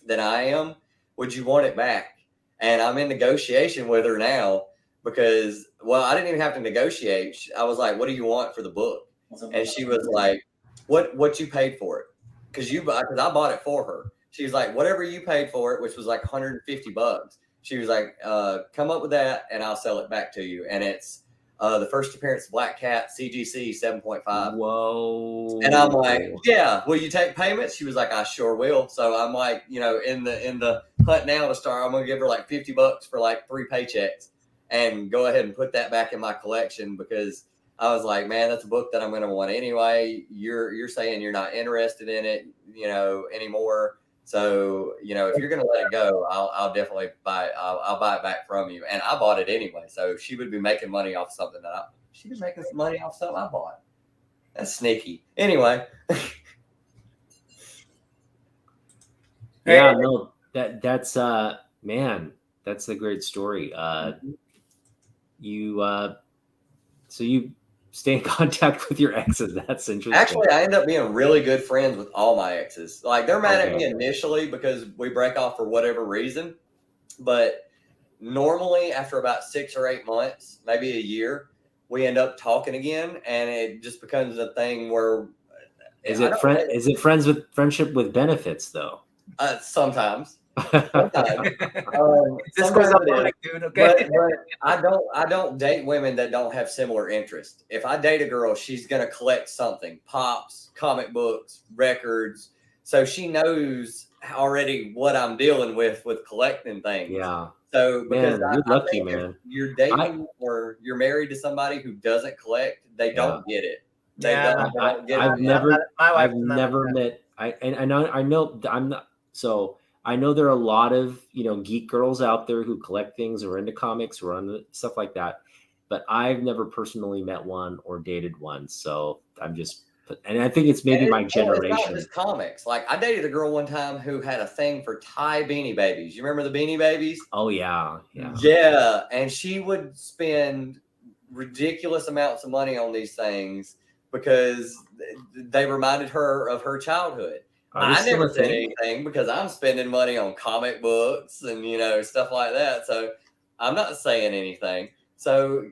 than I am. Would you want it back? And I'm in negotiation with her now because, I didn't even have to negotiate. I was like, what do you want for the book? And she was like, what you paid for it? Because I bought it for her. She's like, whatever you paid for it, which was like $150. She was like, come up with that and I'll sell it back to you. And it's the first appearance of Black Cat, CGC 7.5. Whoa. And I'm like, yeah, will you take payments? She was like, I sure will. So I'm like, in the hunt now to start, I'm going to give her like $50 for like 3 paychecks and go ahead and put that back in my collection because I was like, man, that's a book that I'm going to want anyway. You're saying you're not interested in it, anymore. So, if you're going to let it go, I'll definitely buy it. I'll buy it back from you. And I bought it anyway. So she would be making money off something she was making some money off something I bought. That's sneaky. Anyway. Yeah, no, that's man, that's a great story. So you stay in contact with your exes. That's interesting. Actually, I end up being really good friends with all my exes. Like they're mad at me initially because we break off for whatever reason. But normally after about 6 or 8 months, maybe a year, we end up talking again. And it just becomes a thing where is it friendship with benefits though? Sometimes. This goes up, dude. Okay. But I don't date women that don't have similar interests. If I date a girl, she's gonna collect something: pops, comic books, records. So she knows already what I'm dealing with collecting things. Yeah. So because you're lucky, man. If you're dating or you're married to somebody who doesn't collect, they don't get it. Don't get it. I've never met. I know I'm not. So I know there are a lot of, geek girls out there who collect things or into comics or on stuff like that, but I've never personally met one or dated one. So I'm just And I think it's maybe my It's not generation. just comics. Like I dated a girl one time who had a thing for Thai Beanie Babies. You remember the Beanie Babies? Oh yeah. Yeah, and she would spend ridiculous amounts of money on these things because they reminded her of her childhood. I never said anything because I'm spending money on comic books and stuff like that. So I'm not saying anything. So,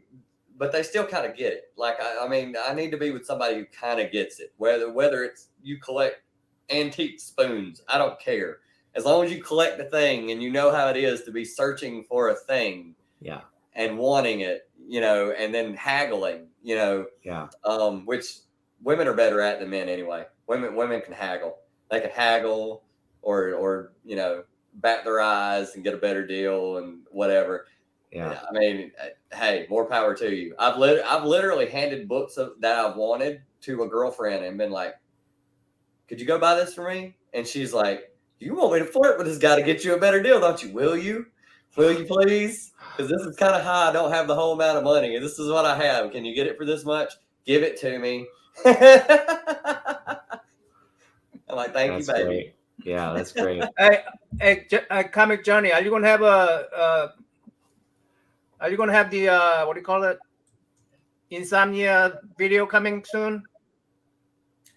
but they still kind of get it. Like I mean, I need to be with somebody who kind of gets it. Whether it's you collect antique spoons, I don't care. As long as you collect the thing and you know how it is to be searching for a thing, and wanting it, and then haggling, which women are better at than men anyway. Women can haggle. They can haggle or bat their eyes and get a better deal and whatever. Yeah. I mean, hey, more power to you. I've literally handed books that I've wanted to a girlfriend and been like, "Could you go buy this for me?" And she's like, "You want me to flirt with this guy to get you a better deal, don't you? Will you? Will you please? Because this is kind of high. I don't have the whole amount of money. And this is what I have. Can you get it for this much? Give it to me." I'm like, thank you, baby. Great. Yeah, that's great. Hey, Comic Johnny, are you gonna have the what do you call it? Insomnia video coming soon?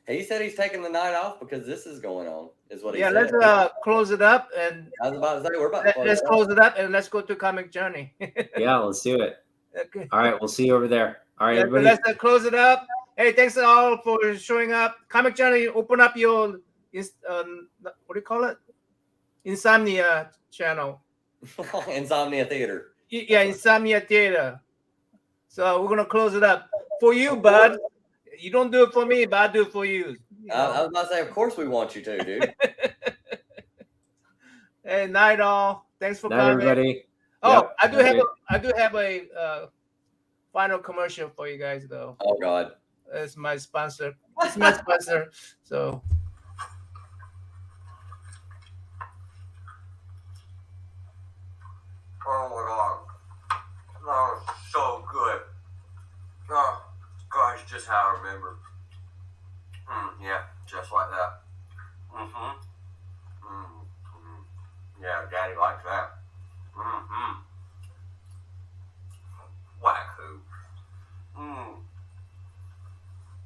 He said he's taking the night off because this is going on. Is what he said. Let's close it up and I was about to say we're about to let's close it up and let's go to Comic Journey. Yeah, let's do it. Okay. All right, we'll see you over there. All right, everybody. Let's close it up. Hey, thanks all for showing up. Comic Journey, open up your what do you call it? Insomnia channel. Insomnia Theater. Yeah, Insomnia Theater. So we're gonna close it up for you, bud. You don't do it for me, but I do it for you. I was about to say, of course we want you to, dude. Hey, night all. Thanks for Night, coming. everybody. Oh, Yep. I do have a final commercial for you guys though. Oh God. It's my sponsor. It's my sponsor. So oh my God. Oh, so good. Oh, gosh, just how I remember. Yeah, just like that. Yeah, Daddy likes that. Wacko.